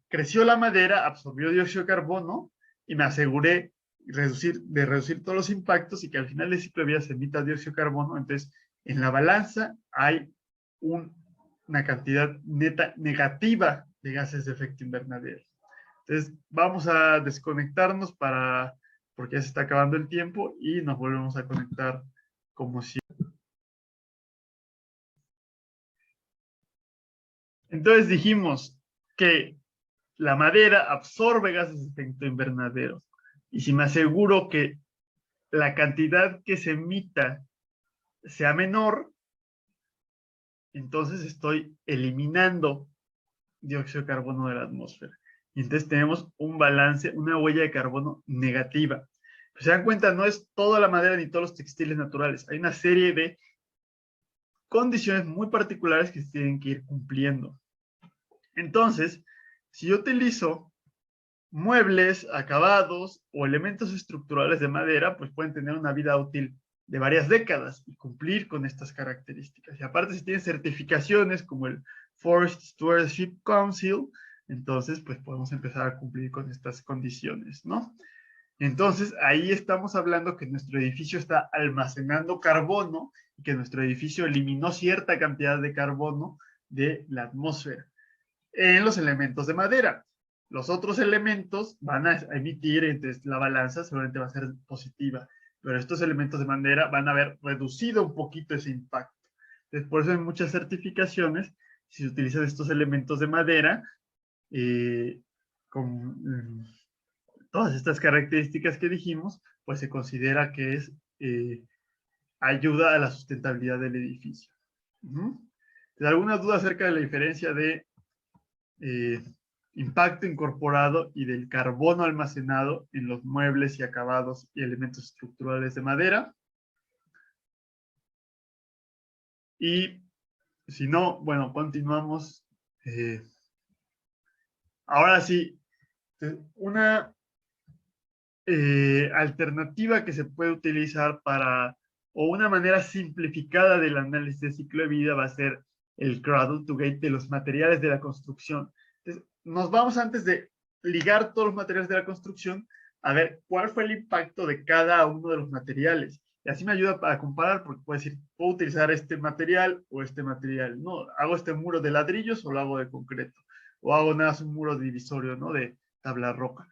creció la madera, absorbió dióxido de carbono y me aseguré de reducir todos los impactos y que al final del ciclo de vida se emita dióxido de carbono. Entonces, en la balanza hay una cantidad neta negativa de gases de efecto invernadero. Entonces, vamos a desconectarnos porque ya se está acabando el tiempo y nos volvemos a conectar como si. Entonces dijimos que la madera absorbe gases de efecto invernadero. Y si me aseguro que la cantidad que se emita sea menor, entonces estoy eliminando dióxido de carbono de la atmósfera. Y entonces tenemos un balance, una huella de carbono negativa. Pero se dan cuenta, no es toda la madera ni todos los textiles naturales. Hay una serie de condiciones muy particulares que se tienen que ir cumpliendo. Entonces, si yo utilizo muebles, acabados o elementos estructurales de madera, pues pueden tener una vida útil de varias décadas y cumplir con estas características. Y aparte, si tienen certificaciones como el Forest Stewardship Council, entonces pues podemos empezar a cumplir con estas condiciones, ¿no? Entonces, ahí estamos hablando que nuestro edificio está almacenando carbono y que nuestro edificio eliminó cierta cantidad de carbono de la atmósfera en los elementos de madera. Los otros elementos van a emitir, entonces la balanza seguramente va a ser positiva, pero estos elementos de madera van a haber reducido un poquito ese impacto. Entonces, por eso en muchas certificaciones, si se utilizan estos elementos de madera, con todas estas características que dijimos, pues se considera que es ayuda a la sustentabilidad del edificio. ¿Alguna duda acerca de la diferencia de impacto incorporado y del carbono almacenado en los muebles y acabados y elementos estructurales de madera? Y si no, bueno, continuamos. Ahora sí, una alternativa que se puede utilizar o una manera simplificada del análisis de ciclo de vida va a ser el cradle to gate de los materiales de la construcción. Entonces, nos vamos antes de ligar todos los materiales de la construcción a ver cuál fue el impacto de cada uno de los materiales. Y así me ayuda a comparar, porque puedo decir, puedo utilizar este material o este material. No, hago este muro de ladrillos o lo hago de concreto. O hago nada más un muro divisorio, ¿no? De tabla roca.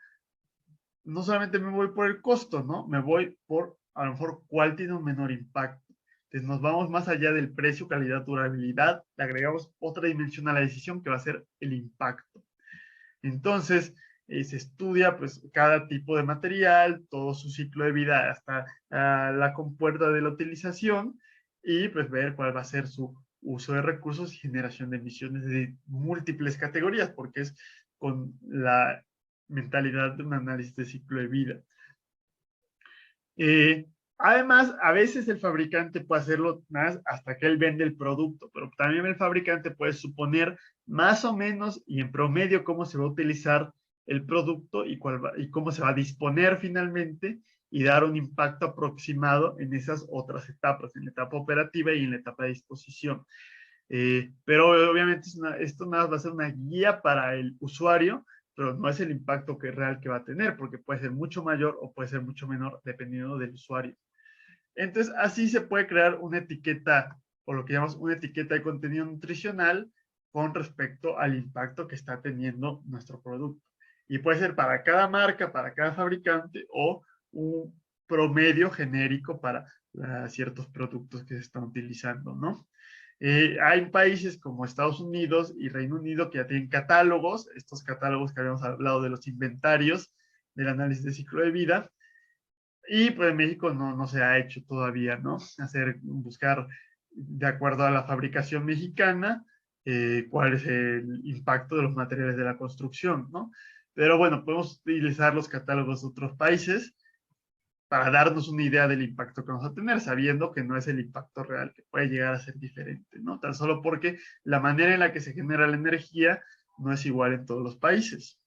No solamente me voy por el costo, ¿no? Me voy por, a lo mejor, cuál tiene un menor impacto. Entonces nos vamos más allá del precio, calidad, durabilidad, le agregamos otra dimensión a la decisión que va a ser el impacto. Entonces, se estudia pues cada tipo de material, todo su ciclo de vida hasta la compuerta de la utilización y pues ver cuál va a ser su uso de recursos y generación de emisiones de múltiples categorías, porque es con la mentalidad de un análisis de ciclo de vida. Además, a veces el fabricante puede hacerlo más hasta que él vende el producto, pero también el fabricante puede suponer más o menos y en promedio cómo se va a utilizar el producto y cómo se va a disponer finalmente y dar un impacto aproximado en esas otras etapas, en la etapa operativa y en la etapa de disposición. Pero obviamente esto nada va a ser una guía para el usuario, pero no es el impacto real que va a tener, porque puede ser mucho mayor o puede ser mucho menor dependiendo del usuario. Entonces, así se puede crear una etiqueta, o lo que llamamos una etiqueta de contenido nutricional con respecto al impacto que está teniendo nuestro producto. Y puede ser para cada marca, para cada fabricante, o un promedio genérico para ciertos productos que se están utilizando, ¿no? Hay países como Estados Unidos y Reino Unido que ya tienen catálogos, estos catálogos que habíamos hablado de los inventarios del análisis de ciclo de vida, y pues en México no se ha hecho todavía, ¿no? Buscar de acuerdo a la fabricación mexicana cuál es el impacto de los materiales de la construcción, ¿no? Pero bueno, podemos utilizar los catálogos de otros países para darnos una idea del impacto que vamos a tener, sabiendo que no es el impacto real, que puede llegar a ser diferente, ¿no? Tan solo porque la manera en la que se genera la energía no es igual en todos los países.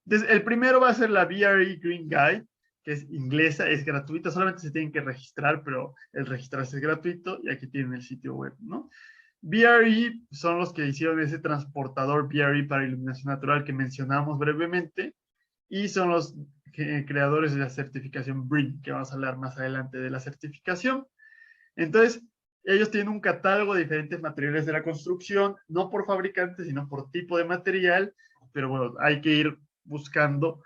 Entonces, el primero va a ser la VRE Green Guide, que es inglesa, es gratuita, solamente se tienen que registrar, pero el registrarse es gratuito y aquí tienen el sitio web, ¿no? VRE son los que hicieron ese transportador VRE para iluminación natural que mencionamos brevemente y son los creadores de la certificación BREEAM, que vamos a hablar más adelante de la certificación. Entonces, ellos tienen un catálogo de diferentes materiales de la construcción, no por fabricante, sino por tipo de material, pero bueno, hay que ir buscando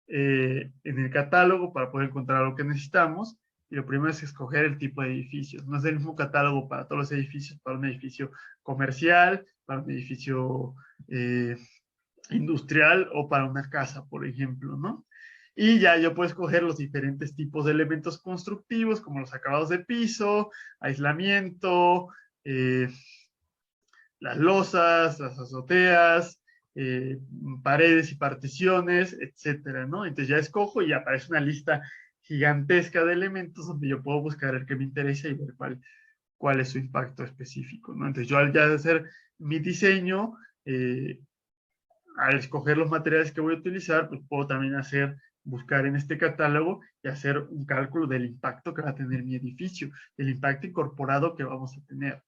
en el catálogo para poder encontrar lo que necesitamos. Y lo primero es escoger el tipo de edificios. No es el mismo catálogo para todos los edificios, para un edificio comercial, para un edificio industrial o para una casa, por ejemplo, ¿no? Y ya yo puedo escoger los diferentes tipos de elementos constructivos, como los acabados de piso, aislamiento, las losas, las azoteas, paredes y particiones, etcétera, ¿no? Entonces ya escojo y aparece una lista gigantesca de elementos donde yo puedo buscar el que me interesa y ver cuál es su impacto específico, ¿no? Entonces yo al ya hacer mi diseño, al escoger los materiales que voy a utilizar, pues puedo también buscar en este catálogo y hacer un cálculo del impacto que va a tener mi edificio, el impacto incorporado que vamos a tener.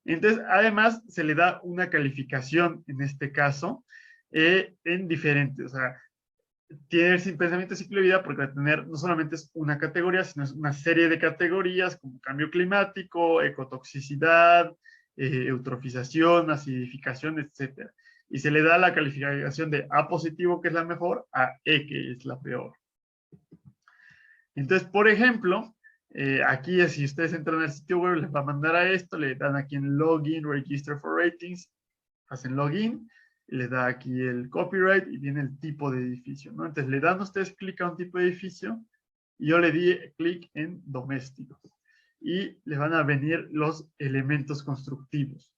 Entonces, además, se le da una calificación, en este caso, en diferentes, o sea, tiene el pensamiento de ciclo de vida porque va a tener no solamente es una categoría, sino es una serie de categorías como cambio climático, ecotoxicidad, eutrofización, acidificación, etcétera. Y se le da la calificación de A positivo, que es la mejor, a E, que es la peor. Entonces, por ejemplo, aquí si ustedes entran al sitio web, les va a mandar a esto, le dan aquí en Login, Register for Ratings, hacen login, les da aquí el copyright y viene el tipo de edificio, ¿no? Entonces le dan ustedes clic a un tipo de edificio y yo le di clic en doméstico y les van a venir los elementos constructivos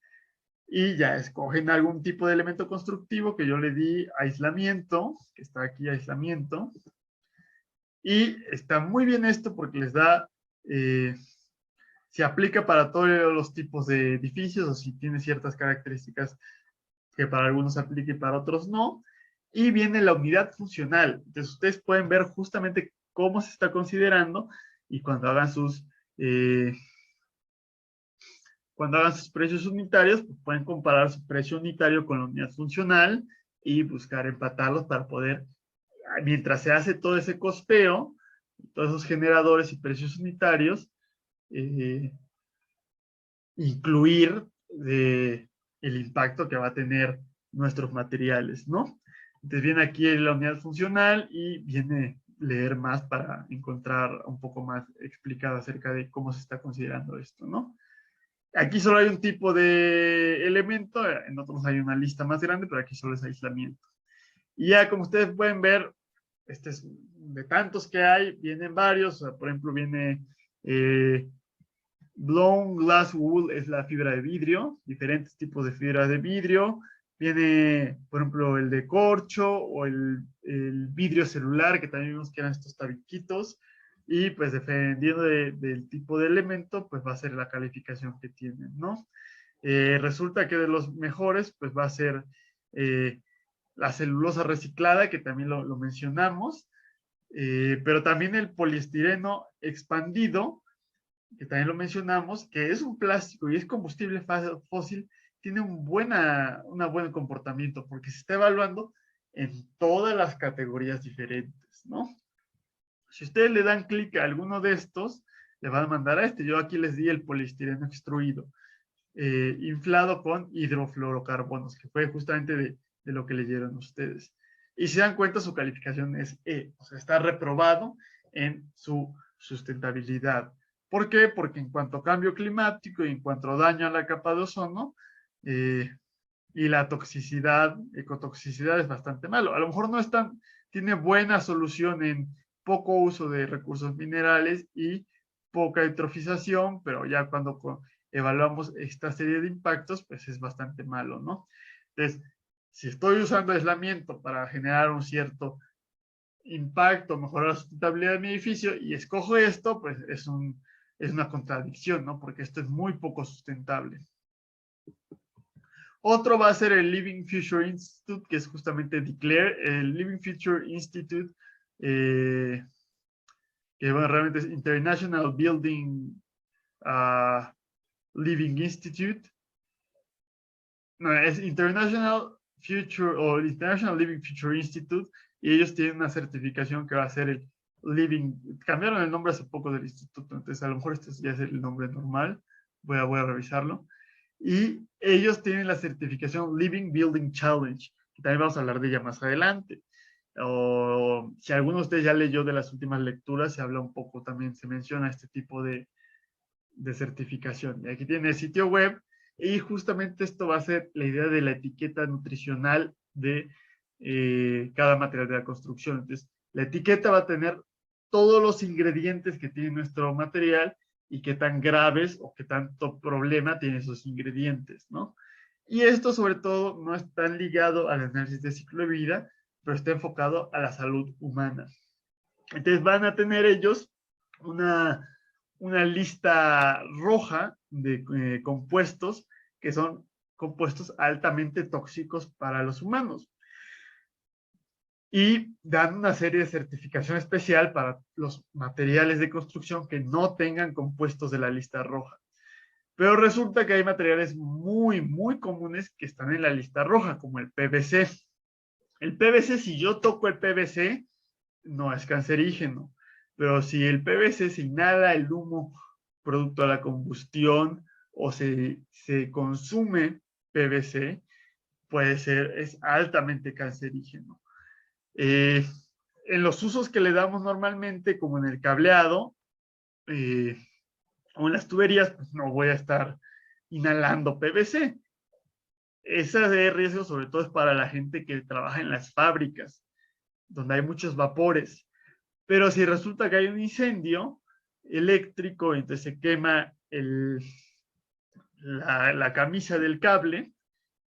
y ya escogen algún tipo de elemento constructivo que yo le di aislamiento, que está aquí aislamiento, y está muy bien esto porque les da, se aplica para todos los tipos de edificios o si tiene ciertas características que para algunos aplica y para otros no. Y viene la unidad funcional. Entonces ustedes pueden ver justamente cómo se está considerando y cuando hagan sus precios unitarios, pues pueden comparar su precio unitario con la unidad funcional y buscar empatarlos para poder, mientras se hace todo ese costeo, todos esos generadores y precios unitarios, incluir el impacto que va a tener nuestros materiales, ¿no? Entonces viene aquí la unidad funcional y viene leer más para encontrar un poco más explicado acerca de cómo se está considerando esto, ¿no? Aquí solo hay un tipo de elemento, en otros hay una lista más grande, pero aquí solo es aislamiento. Y ya como ustedes pueden ver, este es de tantos que hay, vienen varios, o sea, por ejemplo, viene blown glass wool, es la fibra de vidrio, diferentes tipos de fibra de vidrio. Viene, por ejemplo, el de corcho o el vidrio celular, que también vimos que eran estos tabiquitos. Y pues dependiendo del tipo de elemento, pues va a ser la calificación que tienen, ¿no? Resulta que de los mejores, pues va a ser la celulosa reciclada, que también lo mencionamos, pero también el poliestireno expandido, que también lo mencionamos, que es un plástico y es combustible fósil, tiene un buen comportamiento porque se está evaluando en todas las categorías diferentes, ¿no? Si ustedes le dan clic a alguno de estos, le van a mandar a este. Yo aquí les di el poliestireno extruido, inflado con hidrofluorocarbonos, que fue justamente de lo que leyeron ustedes. Y si se dan cuenta, su calificación es E, o sea, está reprobado en su sustentabilidad. ¿Por qué? Porque en cuanto a cambio climático y en cuanto a daño a la capa de ozono, y la toxicidad, ecotoxicidad es bastante malo. A lo mejor no es tan, tiene buena solución en poco uso de recursos minerales y poca eutrofización, pero ya cuando evaluamos esta serie de impactos, pues es bastante malo, ¿no? Entonces, si estoy usando aislamiento para generar un cierto impacto, mejorar la sustentabilidad de mi edificio y escojo esto, pues es una contradicción, ¿no? Porque esto es muy poco sustentable. Otro va a ser el Living Future Institute, que es justamente Declare. El Living Future Institute, que bueno, realmente es International Building Living Institute. No, es International Future o International Living Future Institute, y ellos tienen una certificación que va a ser el Living. Cambiaron el nombre hace poco del instituto, entonces a lo mejor este ya es el nombre normal. Voy a revisarlo. Y ellos tienen la certificación Living Building Challenge, que también vamos a hablar de ella más adelante. O si alguno de ustedes ya leyó de las últimas lecturas, se habla un poco también, se menciona este tipo de certificación. Y aquí tiene el sitio web, y justamente esto va a ser la idea de la etiqueta nutricional de cada material de la construcción. Entonces, la etiqueta va a tener todos los ingredientes que tiene nuestro material y qué tan graves o qué tanto problema tienen esos ingredientes, ¿no? Y esto sobre todo no es tan ligado al análisis de ciclo de vida, pero está enfocado a la salud humana. Entonces van a tener ellos una lista roja de compuestos que son compuestos altamente tóxicos para los humanos. Y dan una serie de certificación especial para los materiales de construcción que no tengan compuestos de la lista roja. Pero resulta que hay materiales muy, muy comunes que están en la lista roja, como el PVC. El PVC, si yo toco el PVC, no es cancerígeno. Pero si el PVC se inhala el humo producto de la combustión o se consume PVC, es altamente cancerígeno. En los usos que le damos normalmente, como en el cableado o en las tuberías, pues no voy a estar inhalando PVC. Ese de riesgo sobre todo es para la gente que trabaja en las fábricas, donde hay muchos vapores. Pero si resulta que hay un incendio eléctrico, entonces se quema la camisa del cable,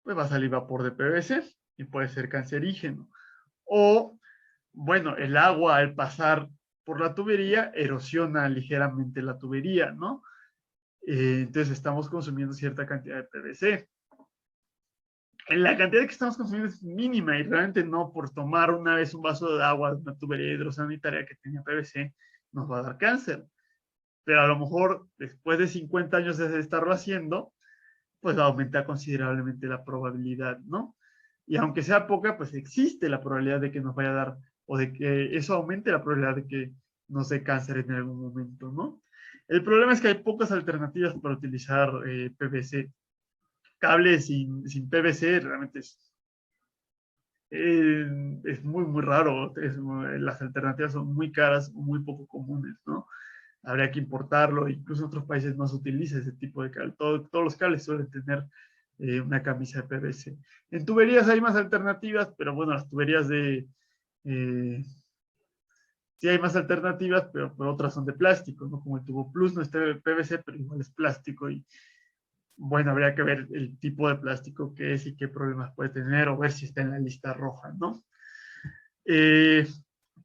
pues va a salir vapor de PVC y puede ser cancerígeno. O, bueno, el agua al pasar por la tubería erosiona ligeramente la tubería, ¿no? Entonces estamos consumiendo cierta cantidad de PVC. La cantidad que estamos consumiendo es mínima y realmente no por tomar una vez un vaso de agua de una tubería hidrosanitaria que tenía PVC nos va a dar cáncer. Pero a lo mejor después de 50 años de estarlo haciendo, pues aumenta considerablemente la probabilidad, ¿no? Y aunque sea poca, pues existe la probabilidad de que nos vaya a dar, o de que eso aumente la probabilidad de que nos dé cáncer en algún momento, ¿no? El problema es que hay pocas alternativas para utilizar PVC. Cables sin PVC realmente es muy, muy raro. Las alternativas son muy caras, muy poco comunes, ¿no? Habría que importarlo, incluso en otros países no se utiliza ese tipo de cable. Todos los cables suelen tener una camisa de PVC. En tuberías hay más alternativas, pero bueno, las tuberías sí hay más alternativas, pero otras son de plástico, ¿no? Como el tubo plus no es de PVC, pero igual es plástico y bueno, habría que ver el tipo de plástico que es y qué problemas puede tener o ver si está en la lista roja, ¿no? Eh,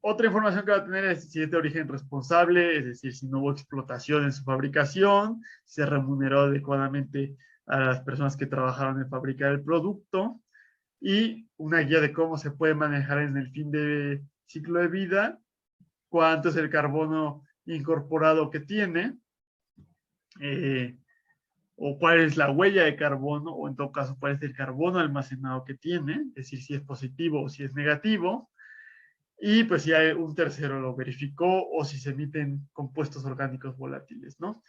Otra información que va a tener es si es de origen responsable, es decir, si no hubo explotación en su fabricación, si se remuneró adecuadamente a las personas que trabajaron en fabricar el producto y una guía de cómo se puede manejar en el fin de ciclo de vida, cuánto es el carbono incorporado que tiene, eh, o cuál es la huella de carbono, o en todo caso, cuál es el carbono almacenado que tiene, es decir, si es positivo o si es negativo, y pues si hay un tercero lo verificó o si se emiten compuestos orgánicos volátiles, ¿no?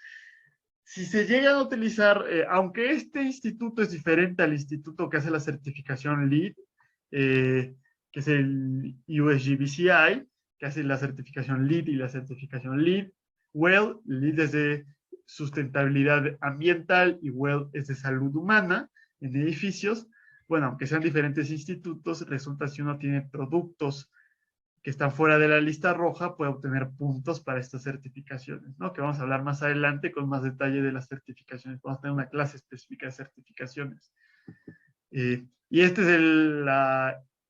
Si se llegan a utilizar, aunque este instituto es diferente al instituto que hace la certificación LEED, que es el USGBCI, que hace la certificación LEED y la certificación LEED, WELL, LEED es de sustentabilidad ambiental y WELL es de salud humana en edificios. Bueno, aunque sean diferentes institutos, resulta si uno tiene productos que están fuera de la lista roja puede obtener puntos para estas certificaciones, ¿no? Que vamos a hablar más adelante con más detalle de las certificaciones. Vamos a tener una clase específica de certificaciones. Y este es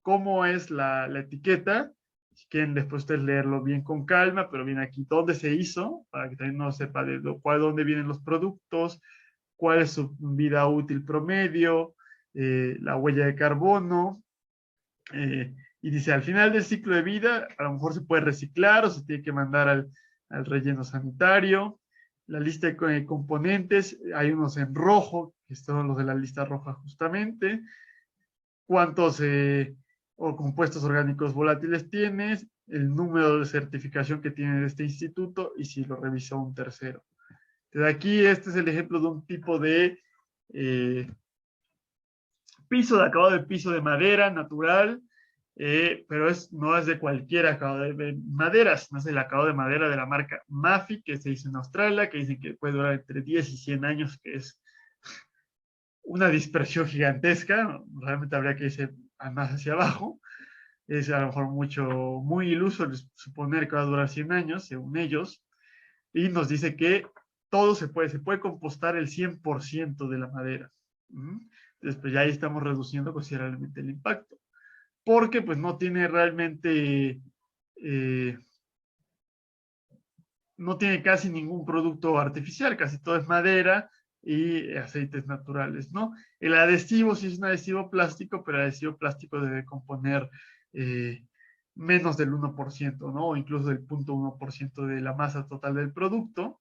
cómo es la etiqueta. Si quieren después ustedes leerlo bien con calma, pero viene aquí dónde se hizo, para que también uno sepa de dónde vienen los productos, cuál es su vida útil promedio, la huella de carbono, y dice, al final del ciclo de vida, a lo mejor se puede reciclar o se tiene que mandar al relleno sanitario. La lista de componentes, hay unos en rojo, que son los de la lista roja justamente. ¿Cuántos o compuestos orgánicos volátiles tienes? El número de certificación que tiene este instituto y si lo revisó un tercero. Entonces aquí este es el ejemplo de un tipo de piso de acabado de piso de madera natural, pero no es de cualquier acabado de maderas, no es el acabado de madera de la marca Mafi, que se hizo en Australia, que dicen que puede durar entre 10 y 100 años, que es una dispersión gigantesca, realmente habría que irse más hacia abajo, es a lo mejor muy iluso suponer que va a durar 100 años, según ellos, y nos dice que todo se puede compostar el 100% de la madera. Entonces, pues ya ahí estamos reduciendo considerablemente el impacto. Porque pues no tiene realmente, no tiene casi ningún producto artificial, casi todo es madera y aceites naturales, ¿no? El adhesivo sí es un adhesivo plástico, pero el adhesivo plástico debe componer menos del 1%, ¿no? O incluso del 0.1% de la masa total del producto.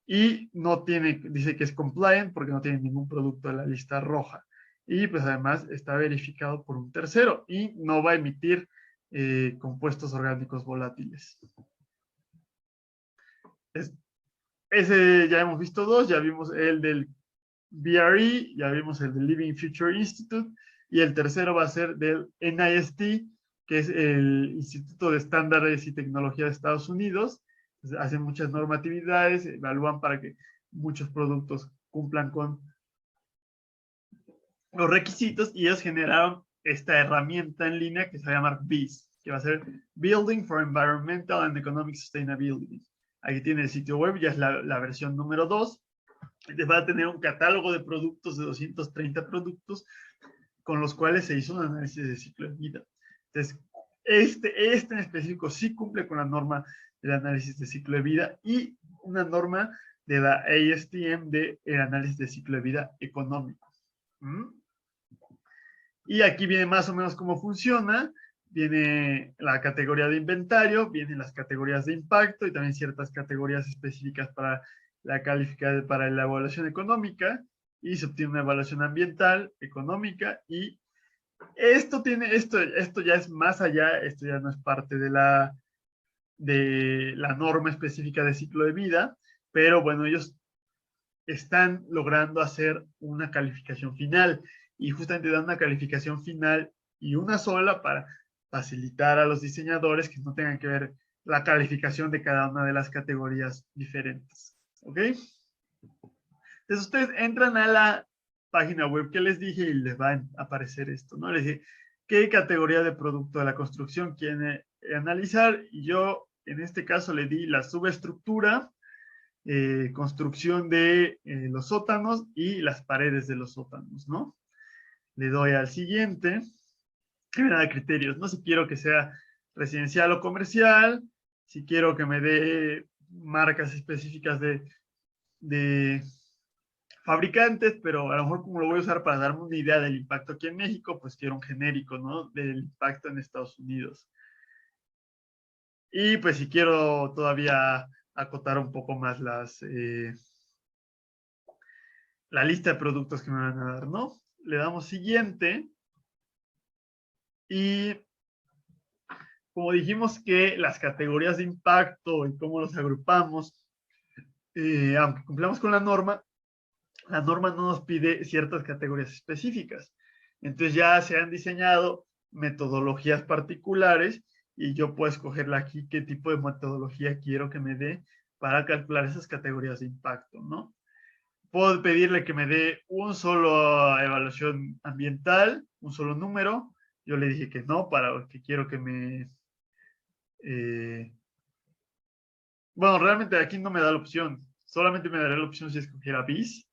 Y no tiene, dice que es compliant porque no tiene ningún producto de la lista roja. Y pues además está verificado por un tercero y no va a emitir compuestos orgánicos volátiles. Ese ya hemos visto dos, ya vimos el del BRE, ya vimos el del Living Future Institute y el tercero va a ser del NIST, que es el Instituto de Estándares y Tecnología de Estados Unidos. Hacen muchas normatividades, evalúan para que muchos productos cumplan con los requisitos y ellos generaron esta herramienta en línea que se va a llamar BEES, que va a ser Building for Environmental and Economic Sustainability. Aquí tiene el sitio web, ya es la versión número 2. Va a tener un catálogo de productos, de 230 productos, con los cuales se hizo un análisis de ciclo de vida. Entonces, este en específico sí cumple con la norma del análisis de ciclo de vida y una norma de la ASTM del análisis de ciclo de vida económico. Y aquí viene más o menos cómo funciona. Viene la categoría de inventario, vienen las categorías de impacto y también ciertas categorías específicas para para la evaluación económica y se obtiene una evaluación ambiental, económica y esto ya es más allá, esto ya no es parte de la norma específica de ciclo de vida, pero bueno, ellos están logrando hacer una calificación final y justamente dan una calificación final y una sola para facilitar a los diseñadores que no tengan que ver la calificación de cada una de las categorías diferentes. ¿Ok? Entonces ustedes entran a la página web que les dije y les va a aparecer esto, ¿no? Les dije, ¿qué categoría de producto de la construcción quiere analizar? Y yo, en este caso, le di la subestructura, construcción de los sótanos y las paredes de los sótanos, ¿no? Le doy al siguiente, que me da criterios, ¿no? Si quiero que sea residencial o comercial, si quiero que me dé marcas específicas de fabricantes, pero a lo mejor como lo voy a usar para darme una idea del impacto aquí en México, pues quiero un genérico, ¿no? Del impacto en Estados Unidos. Y pues si quiero todavía acotar un poco más la lista de productos que me van a dar, ¿no? Le damos siguiente. Y como dijimos que las categorías de impacto y cómo los agrupamos, aunque cumplamos con la norma no nos pide ciertas categorías específicas. Entonces ya se han diseñado metodologías particulares y yo puedo escogerle aquí qué tipo de metodología quiero que me dé para calcular esas categorías de impacto, ¿no? Puedo pedirle que me dé un solo evaluación ambiental, un solo número. Yo le dije que no, para que quiero que me... bueno, realmente aquí no me da la opción. Solamente me dará la opción si escogiera BIS,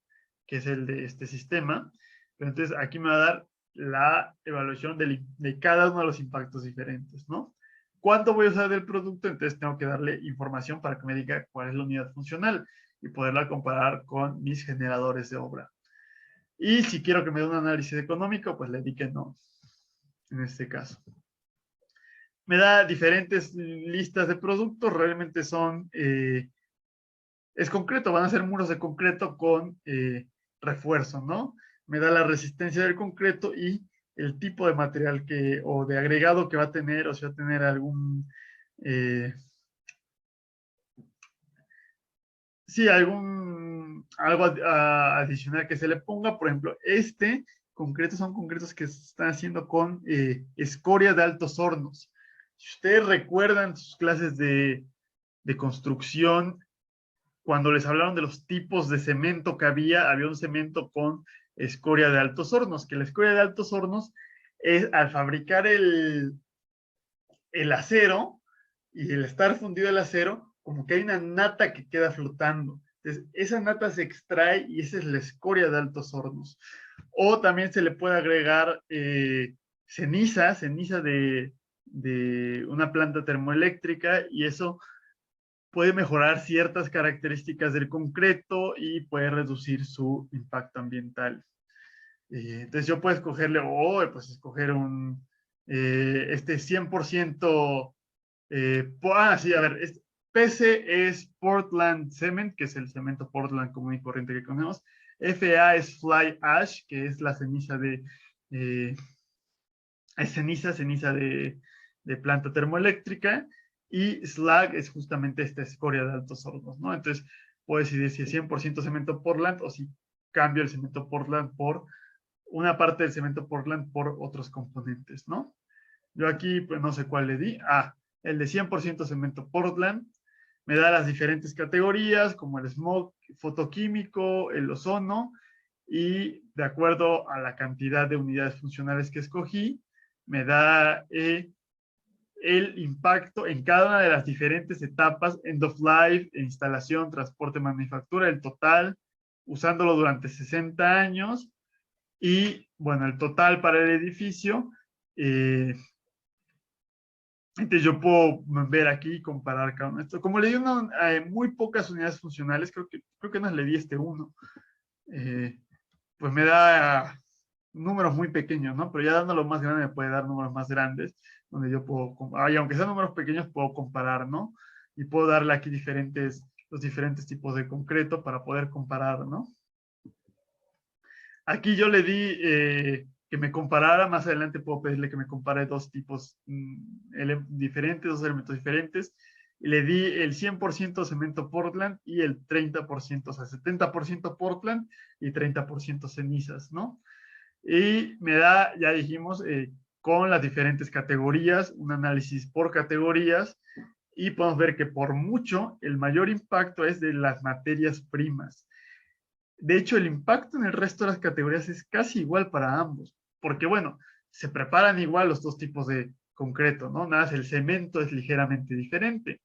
que es el de este sistema. Pero entonces aquí me va a dar la evaluación de cada uno de los impactos diferentes, ¿no? ¿Cuánto voy a usar del producto? Entonces tengo que darle información para que me diga cuál es la unidad funcional y poderla comparar con mis generadores de obra. Y si quiero que me dé un análisis económico, pues le di que no, en este caso. Me da diferentes listas de productos, realmente son, es concreto, van a ser muros de concreto con refuerzo, ¿no? Me da la resistencia del concreto y el tipo de material o de agregado que va a tener, o si va a tener algún, sí, algo adicional que se le ponga. Por ejemplo, este concreto son concretos que se están haciendo con escoria de altos hornos. Si ustedes recuerdan sus clases de construcción, cuando les hablaron de los tipos de cemento que había un cemento con escoria de altos hornos, que la escoria de altos hornos es al fabricar el acero y el estar fundido el acero, como que hay una nata que queda flotando. Entonces, esa nata se extrae y esa es la escoria de altos hornos. O también se le puede agregar ceniza de una planta termoeléctrica, y eso puede mejorar ciertas características del concreto y puede reducir su impacto ambiental. Entonces yo puedo escogerle, pues escoger este 100%, sí, a ver, PC es Portland Cement, que es el cemento Portland común y corriente que conocemos. FA es Fly Ash, que es la ceniza ceniza de planta termoeléctrica, y slag es justamente esta escoria de altos hornos, ¿no? Entonces, puedo decidir si es 100% cemento Portland o si cambio el cemento Portland por una parte del cemento Portland por otros componentes, ¿no? Yo aquí, pues no sé cuál le di. El de 100% cemento Portland me da las diferentes categorías, como el smog fotoquímico, el ozono, y de acuerdo a la cantidad de unidades funcionales que escogí, me da el impacto en cada una de las diferentes etapas, end of life, instalación, transporte, manufactura, el total, usándolo durante 60 años, y bueno, el total para el edificio. Entonces yo puedo ver aquí y comparar cada uno de estos. Como le di muy pocas unidades funcionales, creo que nos le di uno, pues me da números muy pequeños, ¿no? Pero ya dándolo más grande me puede dar números más grandes, donde yo puedo, y aunque sean números pequeños, puedo comparar, ¿no? Y puedo darle aquí los diferentes tipos de concreto para poder comparar, ¿no? Aquí yo le di que me comparara, más adelante puedo pedirle que me compare dos tipos diferentes, dos elementos diferentes, y le di el 100% cemento Portland y el 30%, o sea, 70% Portland y 30% cenizas, ¿no? Y me da, ya dijimos, con las diferentes categorías, un análisis por categorías, y podemos ver que por mucho el mayor impacto es de las materias primas. De hecho, el impacto en el resto de las categorías es casi igual para ambos, porque bueno, se preparan igual los dos tipos de concreto, ¿no? Nada más el cemento es ligeramente diferente.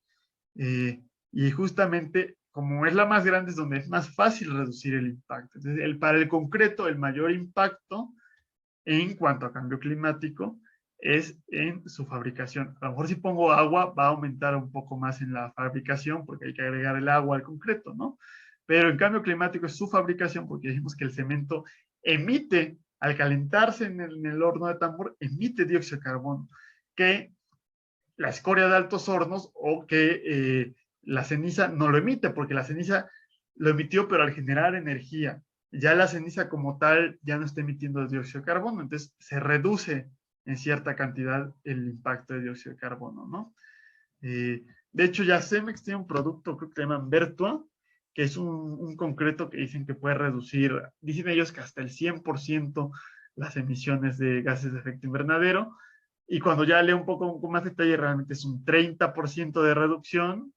Y justamente, como es la más grande, es donde es más fácil reducir el impacto. Entonces, para el concreto, el mayor impacto en cuanto a cambio climático es en su fabricación. A lo mejor si pongo agua va a aumentar un poco más en la fabricación porque hay que agregar el agua al concreto, ¿no? Pero en cambio climático es su fabricación porque dijimos que el cemento emite, al calentarse en el horno de tambor, emite dióxido de carbono, que la escoria de altos hornos o que la ceniza no lo emite, porque la ceniza lo emitió, pero al generar energía. Ya la ceniza como tal ya no está emitiendo dióxido de carbono, entonces se reduce en cierta cantidad el impacto de dióxido de carbono, ¿no? De hecho, ya Cemex tiene un producto, creo que se llaman Vertua, que es un concreto que dicen que puede reducir, dicen ellos que hasta el 100% las emisiones de gases de efecto invernadero, y cuando ya leo un poco con más detalle, realmente es un 30% de reducción,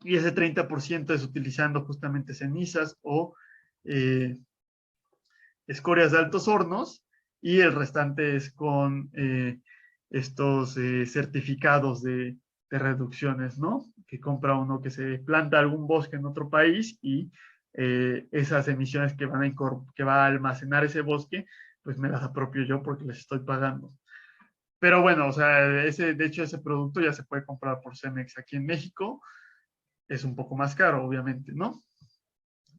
y ese 30% es utilizando justamente cenizas o eh, escorias de altos hornos, y el restante es con estos certificados de reducciones, ¿no? Que compra uno que se planta algún bosque en otro país y esas emisiones que va a almacenar ese bosque, pues me las apropio yo porque les estoy pagando. Pero bueno, o sea, de hecho ese producto ya se puede comprar por Cemex aquí en México. Es un poco más caro, obviamente, ¿no?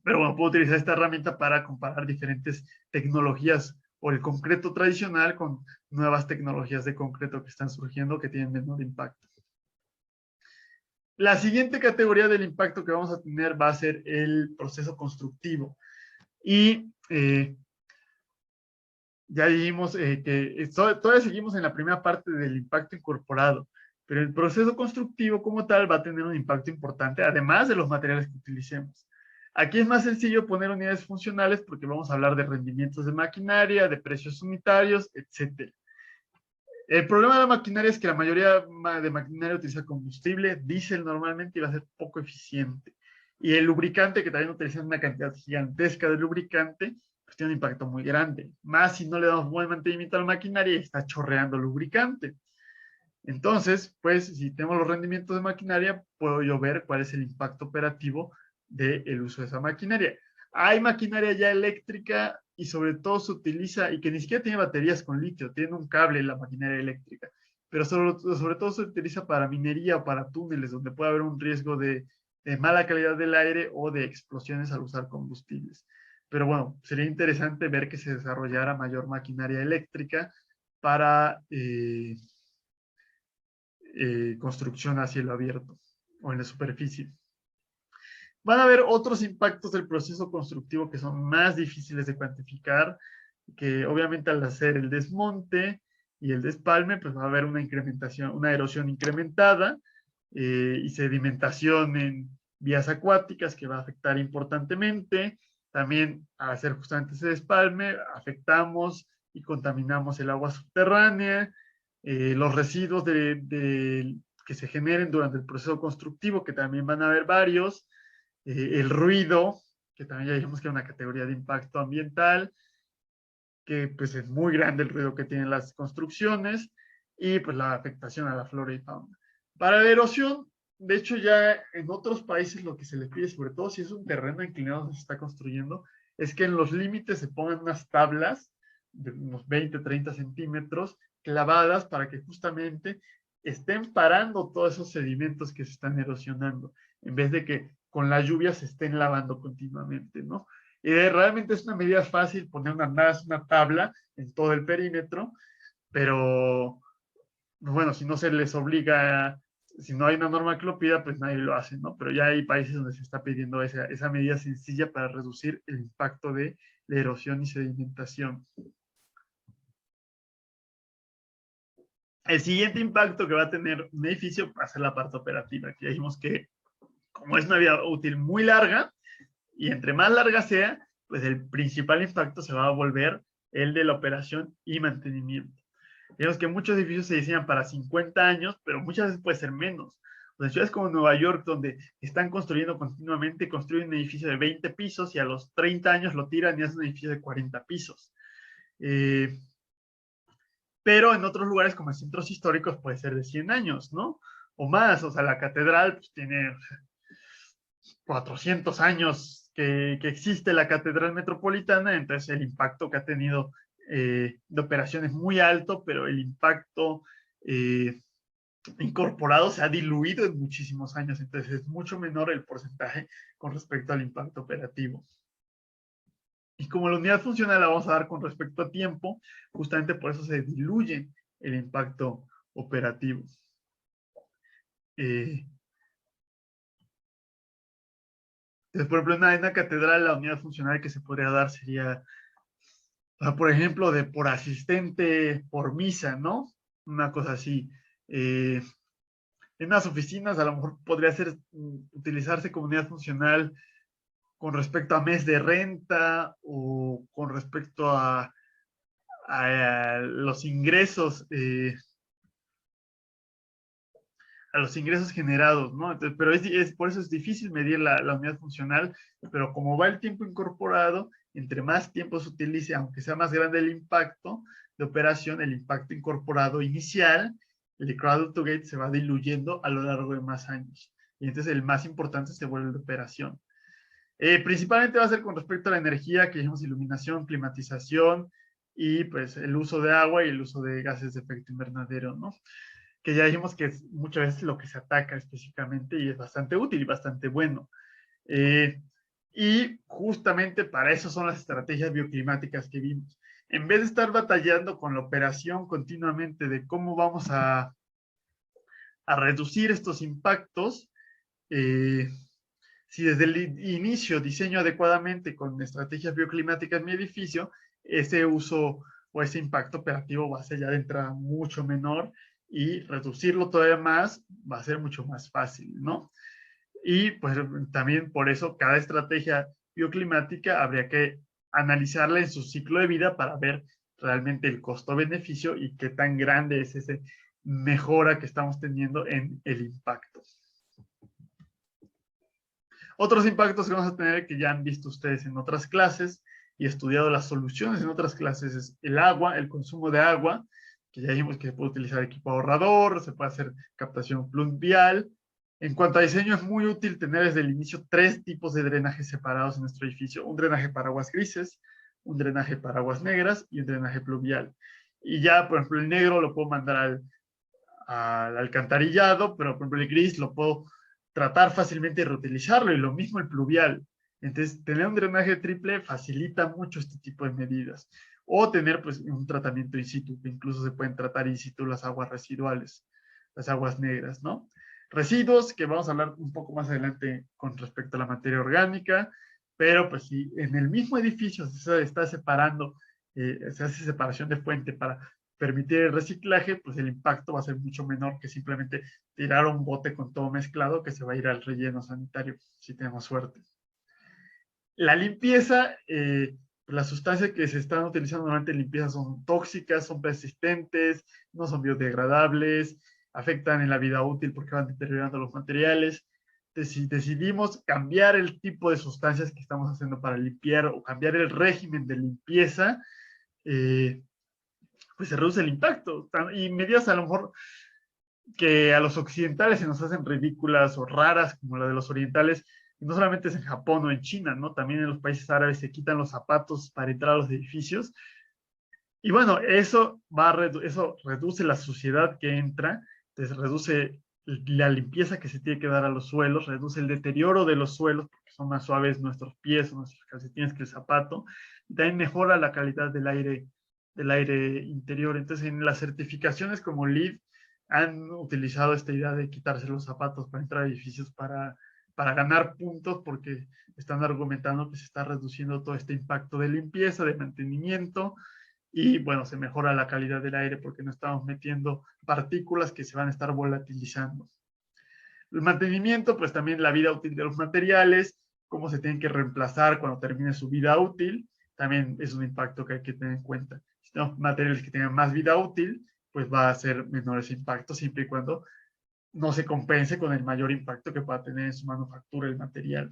Pero bueno, puedo utilizar esta herramienta para comparar diferentes tecnologías o el concreto tradicional con nuevas tecnologías de concreto que están surgiendo que tienen menor impacto. La siguiente categoría del impacto que vamos a tener va a ser el proceso constructivo. Y ya dijimos que todavía seguimos en la primera parte del impacto incorporado, pero el proceso constructivo como tal va a tener un impacto importante, además de los materiales que utilicemos. Aquí es más sencillo poner unidades funcionales porque vamos a hablar de rendimientos de maquinaria, de precios unitarios, etc. El problema de la maquinaria es que la mayoría de maquinaria utiliza combustible, diésel normalmente, y va a ser poco eficiente. Y el lubricante, que también utilizan una cantidad gigantesca de lubricante, pues tiene un impacto muy grande. Más si no le damos buen mantenimiento a la maquinaria y está chorreando lubricante. Entonces, pues, si tenemos los rendimientos de maquinaria, puedo yo ver cuál es el impacto operativo del uso de esa maquinaria. Hay maquinaria ya eléctrica y sobre todo se utiliza, y que ni siquiera tiene baterías con litio, tiene un cable en la maquinaria eléctrica, pero sobre todo se utiliza para minería o para túneles, donde puede haber un riesgo de mala calidad del aire o de explosiones al usar combustibles. Pero bueno, sería interesante ver que se desarrollara mayor maquinaria eléctrica para construcción a cielo abierto o en la superficie. Van a haber otros impactos del proceso constructivo que son más difíciles de cuantificar, que obviamente al hacer el desmonte y el despalme, pues va a haber una incrementación, una erosión incrementada y sedimentación en vías acuáticas que va a afectar importantemente. También al hacer justamente ese despalme, afectamos y contaminamos el agua subterránea, los residuos que se generen durante el proceso constructivo, que también van a haber varios, el ruido, que también ya dijimos que es una categoría de impacto ambiental, que pues es muy grande el ruido que tienen las construcciones, y pues la afectación a la flora y fauna. Para la erosión, de hecho ya en otros países lo que se les pide, sobre todo si es un terreno inclinado donde se está construyendo, es que en los límites se pongan unas tablas de unos 20, 30 centímetros clavadas para que justamente estén parando todos esos sedimentos que se están erosionando, en vez de que con la lluvia se estén lavando continuamente, ¿no? Realmente es una medida fácil poner una tabla en todo el perímetro, pero bueno, si no se les obliga, si no hay una norma que lo pida, pues nadie lo hace, ¿no? Pero ya hay países donde se está pidiendo esa medida sencilla para reducir el impacto de la erosión y sedimentación. El siguiente impacto que va a tener un edificio va a ser la parte operativa. Aquí dijimos que como es una vida útil muy larga, y entre más larga sea, pues el principal impacto se va a volver el de la operación y mantenimiento. Digamos que muchos edificios se diseñan para 50 años, pero muchas veces puede ser menos. Pues en ciudades como Nueva York, donde están construyendo continuamente, construyen un edificio de 20 pisos y a los 30 años lo tiran y hacen un edificio de 40 pisos. Pero en otros lugares como en centros históricos puede ser de 100 años, ¿no? O más, o sea, la catedral pues, tiene 400 años que existe la catedral metropolitana, entonces el impacto que ha tenido de operación es muy alto, pero el impacto incorporado se ha diluido en muchísimos años, entonces es mucho menor el porcentaje con respecto al impacto operativo. Y como la unidad funcional la vamos a dar con respecto a tiempo, justamente por eso se diluye el impacto operativo. Entonces, por ejemplo, en una catedral, la unidad funcional que se podría dar sería, por ejemplo, de por asistente por misa, ¿no? Una cosa así. En las oficinas a lo mejor podría ser utilizarse como unidad funcional con respecto a mes de renta o con respecto a los ingresos a los ingresos generados, ¿no? Entonces, pero por eso es difícil medir la unidad funcional, pero como va el tiempo incorporado, entre más tiempo se utilice, aunque sea más grande el impacto de operación, el impacto incorporado inicial, el de cradle to gate se va diluyendo a lo largo de más años. Y entonces el más importante se vuelve la operación. Principalmente va a ser con respecto a la energía, que llamamos iluminación, climatización y pues el uso de agua y el uso de gases de efecto invernadero, ¿no? Que ya dijimos que es muchas veces lo que se ataca específicamente y es bastante útil y bastante bueno. Y justamente para eso son las estrategias bioclimáticas que vimos. En vez de estar batallando con la operación continuamente de cómo vamos a reducir estos impactos, si desde el inicio diseño adecuadamente con estrategias bioclimáticas en mi edificio, ese uso o ese impacto operativo va a ser ya de entrada mucho menor y reducirlo todavía más va a ser mucho más fácil, ¿no? Y pues también por eso cada estrategia bioclimática habría que analizarla en su ciclo de vida para ver realmente el costo-beneficio y qué tan grande es esa mejora que estamos teniendo en el impacto. Otros impactos que vamos a tener que ya han visto ustedes en otras clases y estudiado las soluciones en otras clases es el agua, el consumo de agua, que ya dijimos que se puede utilizar equipo ahorrador, se puede hacer captación pluvial. En cuanto a diseño, es muy útil tener desde el inicio 3 tipos de drenajes separados en nuestro edificio. Un drenaje para aguas grises, un drenaje para aguas negras y un drenaje pluvial. Y ya, por ejemplo, el negro lo puedo mandar al alcantarillado, pero por ejemplo el gris lo puedo tratar fácilmente y reutilizarlo, y lo mismo el pluvial. Entonces, tener un drenaje triple facilita mucho este tipo de medidas. O tener pues un tratamiento in situ, que incluso se pueden tratar in situ las aguas residuales, las aguas negras, ¿no? Residuos, que vamos a hablar un poco más adelante con respecto a la materia orgánica, pero pues si en el mismo edificio se está separando, se hace separación de fuente para permitir el reciclaje, pues el impacto va a ser mucho menor que simplemente tirar un bote con todo mezclado que se va a ir al relleno sanitario, si tenemos suerte. La limpieza, las sustancias que se están utilizando durante limpieza son tóxicas, son persistentes, no son biodegradables, afectan en la vida útil porque van deteriorando los materiales. Entonces, si decidimos cambiar el tipo de sustancias que estamos haciendo para limpiar o cambiar el régimen de limpieza, pues se reduce el impacto. Y medidas a lo mejor que a los occidentales se nos hacen ridículas o raras, como la de los orientales, y no solamente es en Japón o en China, ¿no? También en los países árabes se quitan los zapatos para entrar a los edificios. Y bueno, eso reduce la suciedad que entra, entonces reduce la limpieza que se tiene que dar a los suelos, reduce el deterioro de los suelos, porque son más suaves nuestros pies o nuestros calcetines que el zapato, y también mejora la calidad del aire interior. Entonces, en las certificaciones como LEED han utilizado esta idea de quitarse los zapatos para entrar a edificios para ganar puntos, porque están argumentando que se está reduciendo todo este impacto de limpieza, de mantenimiento, y bueno, se mejora la calidad del aire porque no estamos metiendo partículas que se van a estar volatilizando. El mantenimiento, pues también la vida útil de los materiales, cómo se tienen que reemplazar cuando termine su vida útil, también es un impacto que hay que tener en cuenta. Si tenemos materiales que tengan más vida útil, pues va a ser menor ese impacto siempre y cuando no se compense con el mayor impacto que pueda tener en su manufactura el material.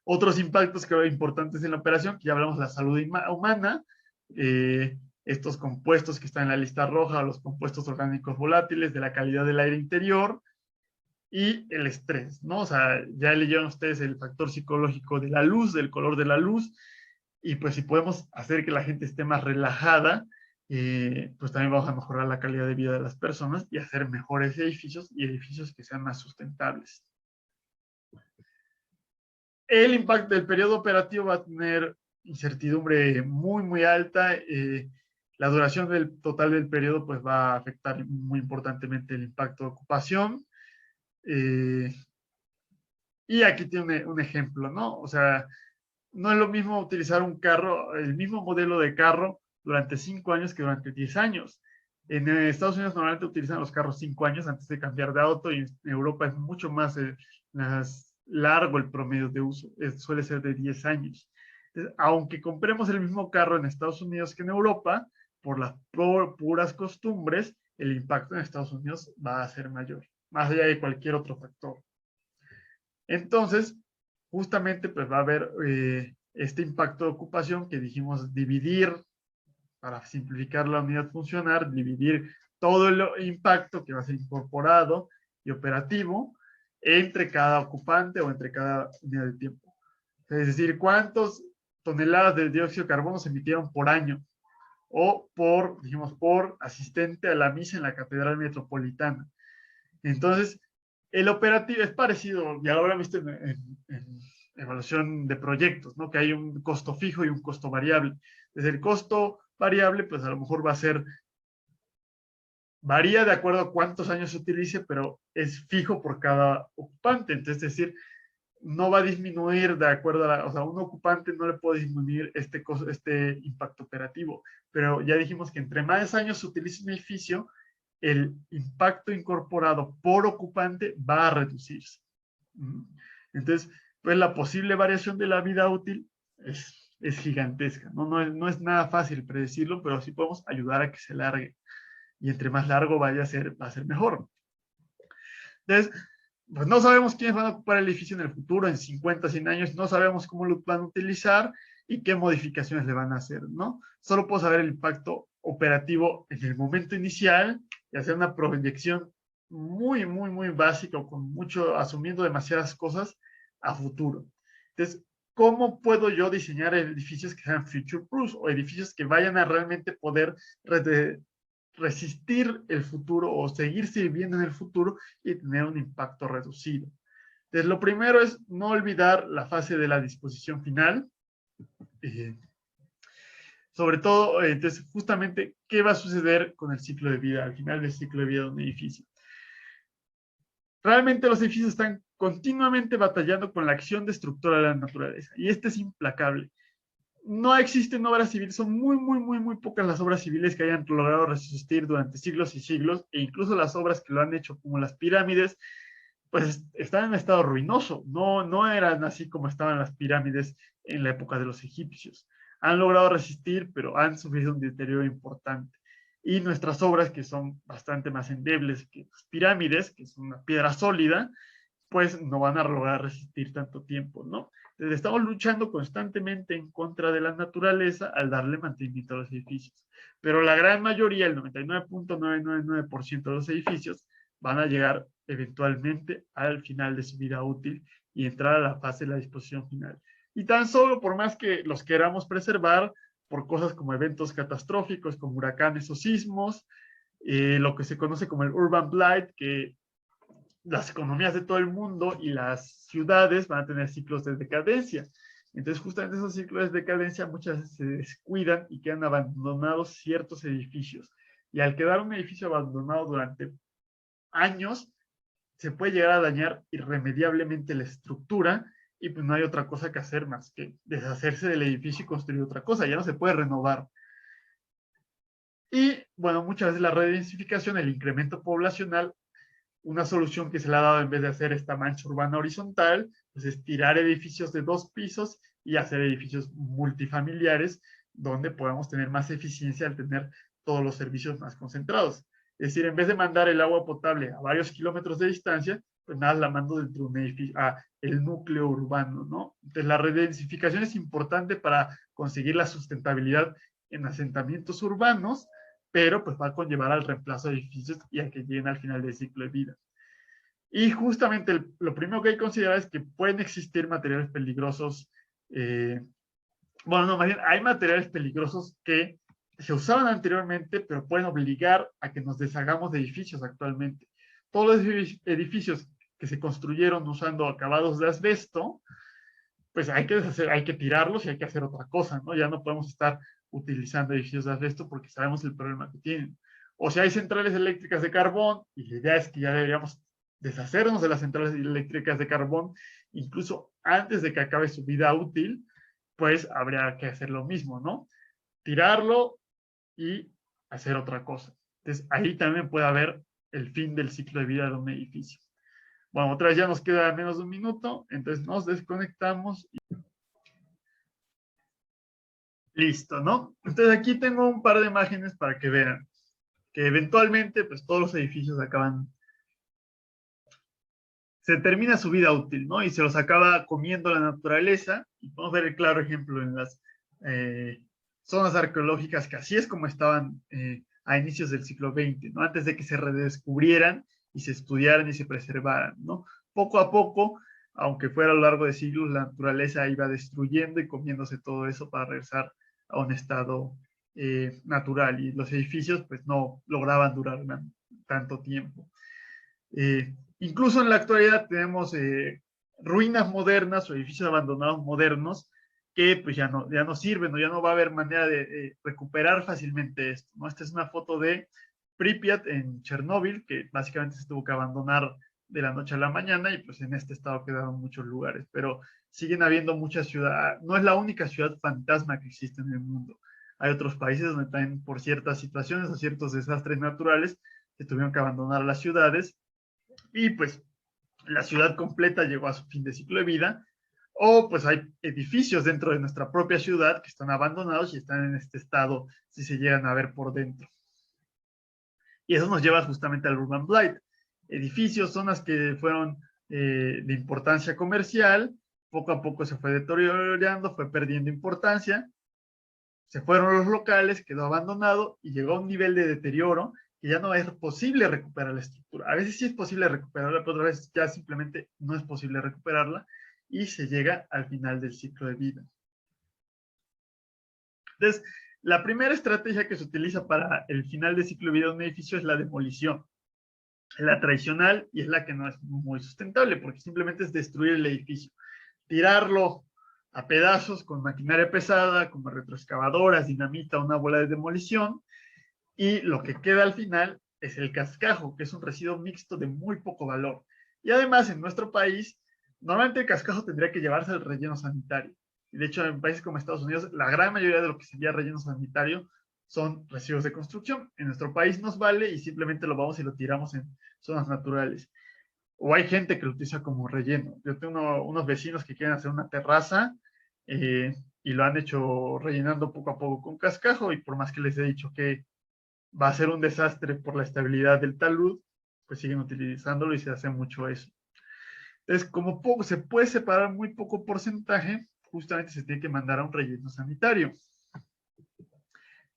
Otros impactos que son importantes en la operación, que ya hablamos de la salud humana, estos compuestos que están en la lista roja, los compuestos orgánicos volátiles, de la calidad del aire interior y el estrés, ¿no? O sea, ya leyeron ustedes el factor psicológico de la luz, del color de la luz, y pues si podemos hacer que la gente esté más relajada, pues también vamos a mejorar la calidad de vida de las personas y hacer mejores edificios y edificios que sean más sustentables. El impacto del periodo operativo va a tener incertidumbre muy, muy alta. La duración del total del periodo pues va a afectar muy importantemente el impacto de ocupación. Y aquí tiene un ejemplo, ¿no? O sea, no es lo mismo utilizar un carro, el mismo modelo de carro durante 5 años que durante 10 años. En Estados Unidos normalmente utilizan los carros 5 años antes de cambiar de auto y en Europa es mucho más largo el promedio de uso, suele ser de 10 años. Entonces, aunque compremos el mismo carro en Estados Unidos que en Europa, por las puras costumbres, el impacto en Estados Unidos va a ser mayor, más allá de cualquier otro factor. Entonces, justamente pues va a haber este impacto de ocupación que dijimos dividir, para simplificar la unidad funcional, dividir todo el impacto que va a ser incorporado y operativo entre cada ocupante o entre cada unidad de tiempo. Es decir, cuántas toneladas de dióxido de carbono se emitieron por año o dijimos, por asistente a la misa en la Catedral Metropolitana. Entonces, el operativo es parecido, ya lo habrán visto en evaluación de proyectos, ¿no? Que hay un costo fijo y un costo variable. Desde el costo variable, pues a lo mejor va a ser, varía de acuerdo a cuántos años se utilice, pero es fijo por cada ocupante. Entonces, es decir, no va a disminuir de acuerdo a o sea, un ocupante no le puede disminuir este impacto operativo, pero ya dijimos que entre más años se utilice un edificio, el impacto incorporado por ocupante va a reducirse. Entonces, pues la posible variación de la vida útil es gigantesca, ¿no? No es nada fácil predecirlo, pero sí podemos ayudar a que se largue. Y entre más largo vaya a ser, va a ser mejor. Entonces, pues no sabemos quiénes van a ocupar el edificio en el futuro, en 50, 100 años, no sabemos cómo lo van a utilizar y qué modificaciones le van a hacer, ¿no? Solo puedo saber el impacto operativo en el momento inicial y hacer una proyección muy, muy, muy básica o con mucho, asumiendo demasiadas cosas a futuro. Entonces, ¿cómo puedo yo diseñar edificios que sean future proof o edificios que vayan a realmente poder resistir el futuro o seguirse viviendo en el futuro y tener un impacto reducido? Entonces, lo primero es no olvidar la fase de la disposición final. Sobre todo, entonces, justamente, ¿qué va a suceder con el ciclo de vida, al final del ciclo de vida de un edificio? Realmente los edificios están continuamente batallando con la acción destructora de la naturaleza y este es implacable. No existen obras civiles, son muy, muy, muy, muy pocas las obras civiles que hayan logrado resistir durante siglos y siglos, e incluso las obras que lo han hecho, como las pirámides, pues están en estado ruinoso, no eran así como estaban las pirámides en la época de los egipcios. Han logrado resistir, pero han sufrido un deterioro importante. Y nuestras obras, que son bastante más endebles que las pirámides, que es una piedra sólida, pues no van a lograr resistir tanto tiempo, ¿no? Entonces, estamos luchando constantemente en contra de la naturaleza al darle mantenimiento a los edificios. Pero la gran mayoría, el 99.999% de los edificios, van a llegar eventualmente al final de su vida útil y entrar a la fase de la disposición final. Y tan solo por más que los queramos preservar, por cosas como eventos catastróficos, como huracanes o sismos, lo que se conoce como el urban blight, que las economías de todo el mundo y las ciudades van a tener ciclos de decadencia. Entonces, justamente esos ciclos de decadencia muchas veces se descuidan y quedan abandonados ciertos edificios. Y al quedar un edificio abandonado durante años, se puede llegar a dañar irremediablemente la estructura y pues no hay otra cosa que hacer más que deshacerse del edificio y construir otra cosa. Ya no se puede renovar. Y bueno, muchas veces la redensificación, el incremento poblacional, una solución que se le ha dado en vez de hacer esta mancha urbana horizontal, pues es tirar edificios de 2 pisos y hacer edificios multifamiliares donde podamos tener más eficiencia al tener todos los servicios más concentrados. Es decir, en vez de mandar el agua potable a varios kilómetros de distancia, pues nada, la mando dentro de un edificio, a el núcleo urbano, ¿no? Entonces, la redensificación es importante para conseguir la sustentabilidad en asentamientos urbanos, pero pues va a conllevar al reemplazo de edificios y a que lleguen al final del ciclo de vida. Y justamente lo primero que hay que considerar es que pueden existir materiales peligrosos. Bueno, no, más bien hay materiales peligrosos que se usaban anteriormente, pero pueden obligar a que nos deshagamos de edificios actualmente. Todos los edificios que se construyeron usando acabados de asbesto, pues hay que deshacer, hay que tirarlos y hay que hacer otra cosa, ¿no? Ya no podemos estar utilizando edificios de asbesto porque sabemos el problema que tienen. O si hay centrales eléctricas de carbón, y la idea es que ya deberíamos deshacernos de las centrales eléctricas de carbón, incluso antes de que acabe su vida útil, pues habría que hacer lo mismo, ¿no? Tirarlo y hacer otra cosa. Entonces, ahí también puede haber el fin del ciclo de vida de un edificio. Bueno, otra vez ya nos queda menos de un minuto, entonces nos desconectamos y listo, ¿no? Entonces aquí tengo un par de imágenes para que vean que eventualmente pues todos los edificios acaban, se termina su vida útil, ¿no? Y se los acaba comiendo la naturaleza. Y podemos ver el claro ejemplo en las zonas arqueológicas, que así es como estaban a inicios del siglo XX, ¿no? Antes de que se redescubrieran y se estudiaran y se preservaran, ¿no? Poco a poco, aunque fuera a lo largo de siglos, la naturaleza iba destruyendo y comiéndose todo eso para regresar a un estado natural. Y los edificios, pues, no lograban durar tanto tiempo. Incluso en la actualidad tenemos ruinas modernas o edificios abandonados modernos que pues ya no sirven o ya no va a haber manera de recuperar fácilmente esto, ¿no? Esta es una foto de Pripyat en Chernóbil, que básicamente se tuvo que abandonar de la noche a la mañana y pues en este estado quedaron muchos lugares, pero siguen habiendo muchas ciudades, no es la única ciudad fantasma que existe en el mundo. Hay otros países donde también por ciertas situaciones o ciertos desastres naturales se tuvieron que abandonar las ciudades y pues la ciudad completa llegó a su fin de ciclo de vida, o pues hay edificios dentro de nuestra propia ciudad que están abandonados y están en este estado si se llegan a ver por dentro. Y eso nos lleva justamente al urban blight. Edificios, zonas que fueron de importancia comercial, poco a poco se fue deteriorando, fue perdiendo importancia, se fueron los locales, quedó abandonado y llegó a un nivel de deterioro que ya no es posible recuperar la estructura. A veces sí es posible recuperarla, pero otras veces ya simplemente no es posible recuperarla y se llega al final del ciclo de vida. Entonces, la primera estrategia que se utiliza para el final del ciclo de vida de un edificio es la demolición. Es la tradicional y es la que no es muy sustentable porque simplemente es destruir el edificio, tirarlo a pedazos con maquinaria pesada, como retroexcavadoras, dinamita, una bola de demolición, y lo que queda al final es el cascajo, que es un residuo mixto de muy poco valor. Y además, en nuestro país, normalmente el cascajo tendría que llevarse al relleno sanitario. Y de hecho, en países como Estados Unidos, la gran mayoría de lo que sería relleno sanitario son residuos de construcción. En nuestro país nos vale y simplemente lo vamos y lo tiramos en zonas naturales. O hay gente que lo utiliza como relleno. Yo tengo unos vecinos que quieren hacer una terraza y lo han hecho rellenando poco a poco con cascajo y por más que les he dicho que va a ser un desastre por la estabilidad del talud, pues siguen utilizándolo y se hace mucho eso. Entonces, como poco, se puede separar muy poco porcentaje, justamente se tiene que mandar a un relleno sanitario.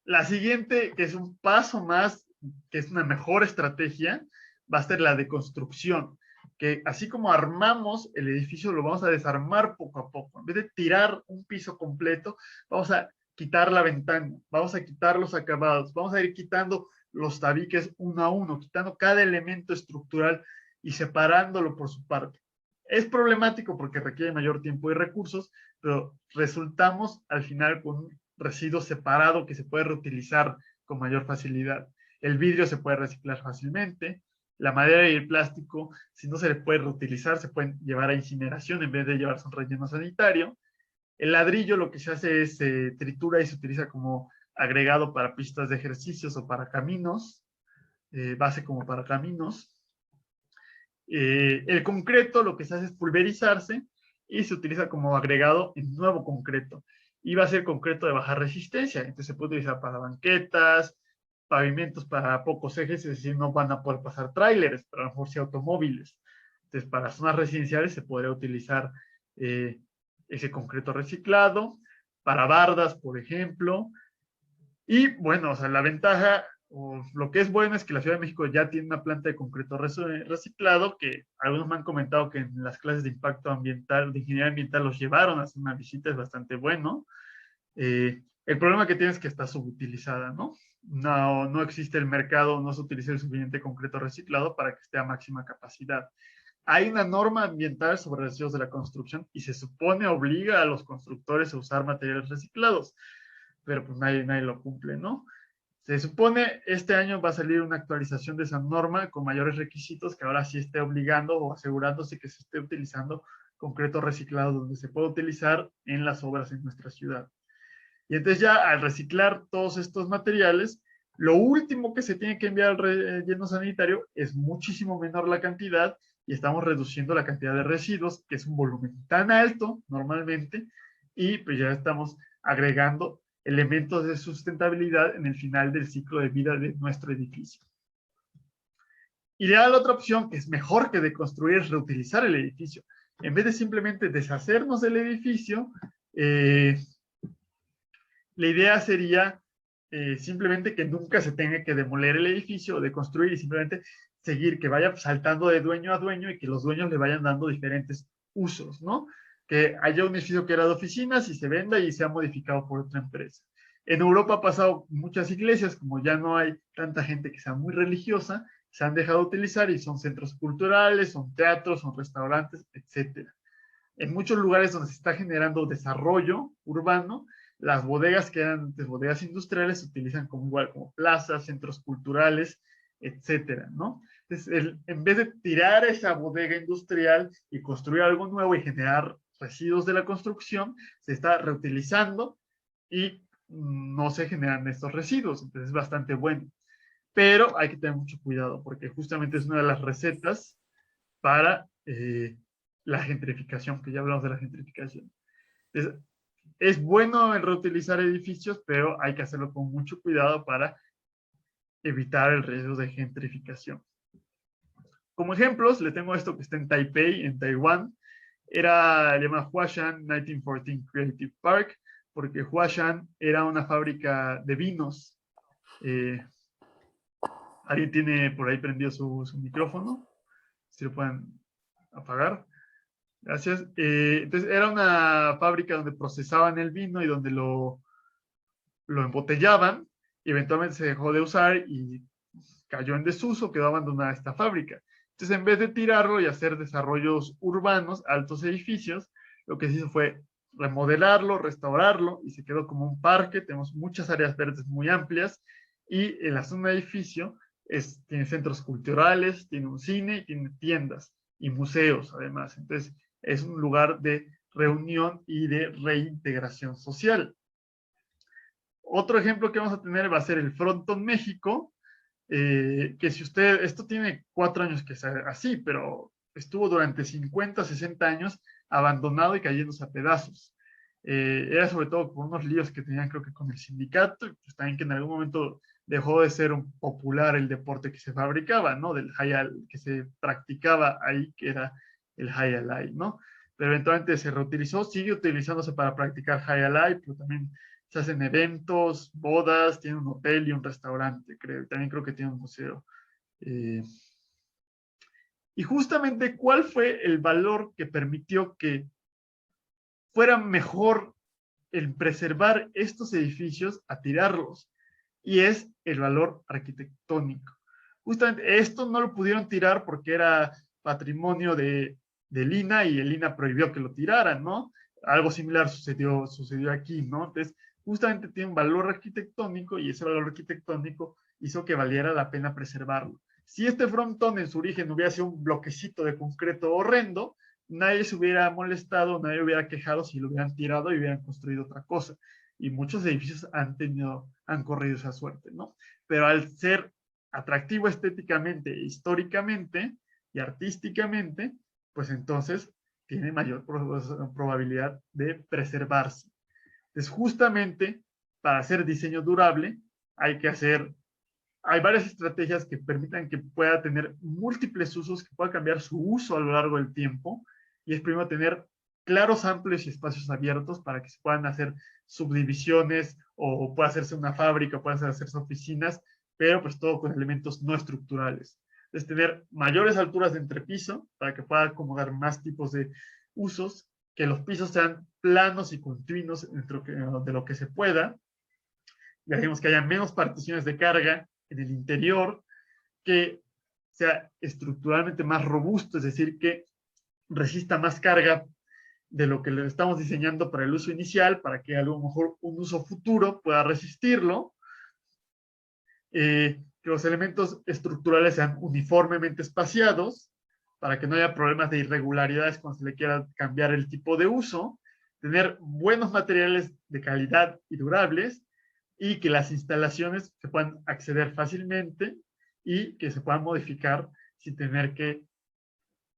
La siguiente, que es un paso más, que es una mejor estrategia, va a ser la deconstrucción, que así como armamos el edificio, lo vamos a desarmar poco a poco. En vez de tirar un piso completo, vamos a quitar la ventana, vamos a quitar los acabados, vamos a ir quitando los tabiques uno a uno, quitando cada elemento estructural y separándolo por su parte. Es problemático porque requiere mayor tiempo y recursos, pero resultamos al final con un residuo separado que se puede reutilizar con mayor facilidad. El vidrio se puede reciclar fácilmente, la madera y el plástico, si no se le puede reutilizar, se pueden llevar a incineración en vez de llevarse a un relleno sanitario. El ladrillo lo que se hace es tritura y se utiliza como agregado para pistas de ejercicios o para caminos, base como para caminos. El concreto lo que se hace es pulverizarse y se utiliza como agregado en nuevo concreto. Y va a ser concreto de baja resistencia, entonces se puede utilizar para banquetas, pavimentos para pocos ejes, es decir, no van a poder pasar tráileres, pero a lo mejor sí automóviles. Entonces, para zonas residenciales se podría utilizar ese concreto reciclado, para bardas, por ejemplo. Y bueno, o sea, la ventaja o lo que es bueno es que la Ciudad de México ya tiene una planta de concreto reciclado, que algunos me han comentado que en las clases de impacto ambiental, de ingeniería ambiental, los llevaron a hacer una visita, es bastante bueno. El problema que tiene es que está subutilizada, ¿no? No existe el mercado, no se utiliza el suficiente concreto reciclado para que esté a máxima capacidad. Hay una norma ambiental sobre residuos de la construcción y se supone obliga a los constructores a usar materiales reciclados, pero pues nadie lo cumple, ¿no? Se supone este año va a salir una actualización de esa norma con mayores requisitos que ahora sí esté obligando o asegurándose que se esté utilizando concreto reciclado donde se pueda utilizar en las obras en nuestra ciudad. Y entonces ya al reciclar todos estos materiales, lo último que se tiene que enviar al relleno sanitario es muchísimo menor la cantidad y estamos reduciendo la cantidad de residuos, que es un volumen tan alto normalmente, y pues ya estamos agregando elementos de sustentabilidad en el final del ciclo de vida de nuestro edificio. Y la otra opción, que es mejor que deconstruir, es reutilizar el edificio. En vez de simplemente deshacernos del edificio, la idea sería simplemente que nunca se tenga que demoler el edificio o de construir y simplemente seguir, que vaya saltando de dueño a dueño y que los dueños le vayan dando diferentes usos, ¿no? Que haya un edificio que era de oficinas y se venda y sea modificado por otra empresa. En Europa ha pasado muchas iglesias, como ya no hay tanta gente que sea muy religiosa, se han dejado de utilizar y son centros culturales, son teatros, son restaurantes, etcétera. En muchos lugares donde se está generando desarrollo urbano, las bodegas que eran de bodegas industriales se utilizan como igual como plazas, centros culturales, etcétera, ¿no? Entonces, en vez de tirar esa bodega industrial y construir algo nuevo y generar residuos de la construcción, se está reutilizando y no se generan estos residuos, entonces es bastante bueno. Pero hay que tener mucho cuidado porque justamente es una de las recetas para la gentrificación, que ya hablamos de la gentrificación. Entonces, es bueno el reutilizar edificios, pero hay que hacerlo con mucho cuidado para evitar el riesgo de gentrificación. Como ejemplos, le tengo esto que está en Taipei, en Taiwán. Era llamado Huashan 1914 Creative Park, porque Huashan era una fábrica de vinos. ¿Alguien tiene por ahí prendido su micrófono? Si lo pueden apagar. Gracias. Entonces, era una fábrica donde procesaban el vino y donde lo embotellaban y eventualmente se dejó de usar y cayó en desuso, quedó abandonada esta fábrica. Entonces, en vez de tirarlo y hacer desarrollos urbanos, altos edificios, lo que se hizo fue remodelarlo, restaurarlo y se quedó como un parque. Tenemos muchas áreas verdes muy amplias y en la zona de edificio tiene centros culturales, tiene un cine, tiene tiendas y museos además. Entonces, es un lugar de reunión y de reintegración social. Otro ejemplo que vamos a tener va a ser el Frontón México, que si usted, esto tiene 4 años que es así, pero estuvo durante 50, 60 años abandonado y cayéndose a pedazos. Era sobre todo por unos líos que tenían creo que con el sindicato, y pues también que en algún momento dejó de ser un popular el deporte que se fabricaba, ¿no? Que se practicaba ahí, que era el high alai, ¿no? Pero eventualmente se reutilizó, sigue utilizándose para practicar high alai, pero también se hacen eventos, bodas, tiene un hotel y un restaurante, creo. También creo que tiene un museo. Y justamente, ¿cuál fue el valor que permitió que fuera mejor el preservar estos edificios a tirarlos? Y es el valor arquitectónico. Justamente esto no lo pudieron tirar porque era patrimonio del INA y el INA prohibió que lo tiraran, ¿no? Algo similar sucedió aquí, ¿no? Entonces, justamente tiene un valor arquitectónico y ese valor arquitectónico hizo que valiera la pena preservarlo. Si este frontón en su origen hubiera sido un bloquecito de concreto horrendo, nadie se hubiera molestado, nadie hubiera quejado si lo hubieran tirado y hubieran construido otra cosa. Y muchos edificios han corrido esa suerte, ¿no? Pero al ser atractivo estéticamente, históricamente y artísticamente, pues entonces tiene mayor probabilidad de preservarse. Entonces, justamente para hacer diseño durable hay que hacer hay varias estrategias que permitan que pueda tener múltiples usos, que pueda cambiar su uso a lo largo del tiempo, y es primero tener claros, amplios y espacios abiertos para que se puedan hacer subdivisiones o pueda hacerse una fábrica, puedan hacerse oficinas, pero pues todo con elementos no estructurales. Es tener mayores alturas de entrepiso para que pueda acomodar más tipos de usos, que los pisos sean planos y continuos dentro de lo que se pueda. Ya dijimos que haya menos particiones de carga en el interior, que sea estructuralmente más robusto, es decir, que resista más carga de lo que le estamos diseñando para el uso inicial, para que a lo mejor un uso futuro pueda resistirlo. Que los elementos estructurales sean uniformemente espaciados, para que no haya problemas de irregularidades cuando se le quiera cambiar el tipo de uso, tener buenos materiales de calidad y durables, y que las instalaciones se puedan acceder fácilmente y que se puedan modificar sin tener que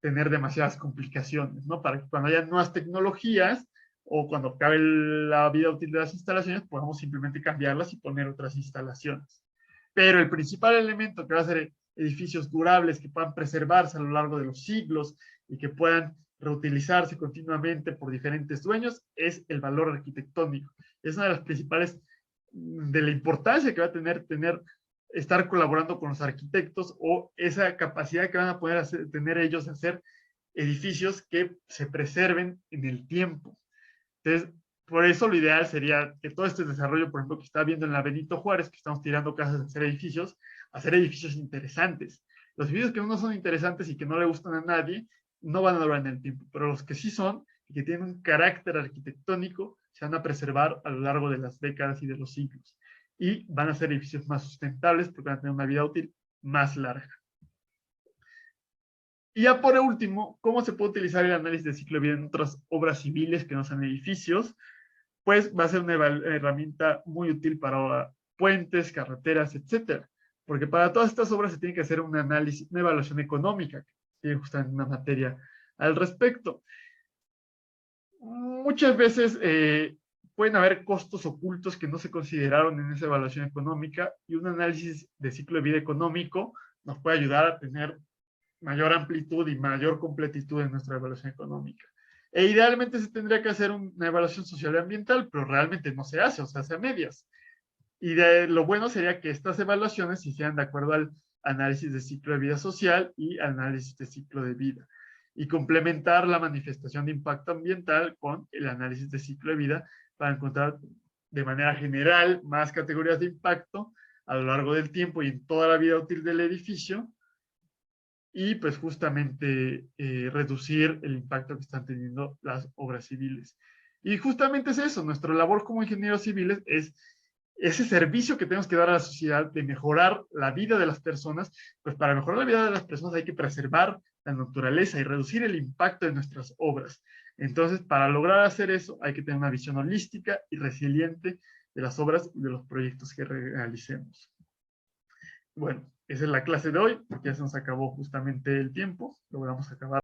tener demasiadas complicaciones, ¿no? Para que cuando haya nuevas tecnologías o cuando acabe la vida útil de las instalaciones, podamos simplemente cambiarlas y poner otras instalaciones. Pero el principal elemento que va a ser edificios durables que puedan preservarse a lo largo de los siglos y que puedan reutilizarse continuamente por diferentes dueños es el valor arquitectónico. Es una de las principales de la importancia que va a tener estar colaborando con los arquitectos o esa capacidad que van a poder tener ellos de hacer edificios que se preserven en el tiempo. Entonces, por eso lo ideal sería que todo este desarrollo, por ejemplo, que está viendo en la Benito Juárez, que estamos tirando casas a hacer edificios interesantes. Los edificios que no son interesantes y que no le gustan a nadie, no van a durar en el tiempo, pero los que sí son y que tienen un carácter arquitectónico, se van a preservar a lo largo de las décadas y de los siglos. Y van a ser edificios más sustentables porque van a tener una vida útil más larga. Y ya por último, ¿cómo se puede utilizar el análisis de ciclo de vida en otras obras civiles que no sean edificios? Pues va a ser una herramienta muy útil para puentes, carreteras, etcétera. Porque para todas estas obras se tiene que hacer un análisis, una evaluación económica, que tiene justamente una materia al respecto. Muchas veces pueden haber costos ocultos que no se consideraron en esa evaluación económica, y un análisis de ciclo de vida económico nos puede ayudar a tener mayor amplitud y mayor completitud en nuestra evaluación económica. E idealmente se tendría que hacer una evaluación social y ambiental, pero realmente no se hace, o sea, se hace a medias. Y lo bueno sería que estas evaluaciones se hicieran de acuerdo al análisis de ciclo de vida social y análisis de ciclo de vida, y complementar la manifestación de impacto ambiental con el análisis de ciclo de vida para encontrar de manera general más categorías de impacto a lo largo del tiempo y en toda la vida útil del edificio, y pues justamente reducir el impacto que están teniendo las obras civiles. Y justamente es eso, nuestra labor como ingenieros civiles es ese servicio que tenemos que dar a la sociedad de mejorar la vida de las personas. Pues para mejorar la vida de las personas hay que preservar la naturaleza y reducir el impacto de nuestras obras. Entonces, para lograr hacer eso, hay que tener una visión holística y resiliente de las obras y de los proyectos que realicemos. Bueno, esa es la clase de hoy, ya se nos acabó justamente el tiempo, logramos acabar.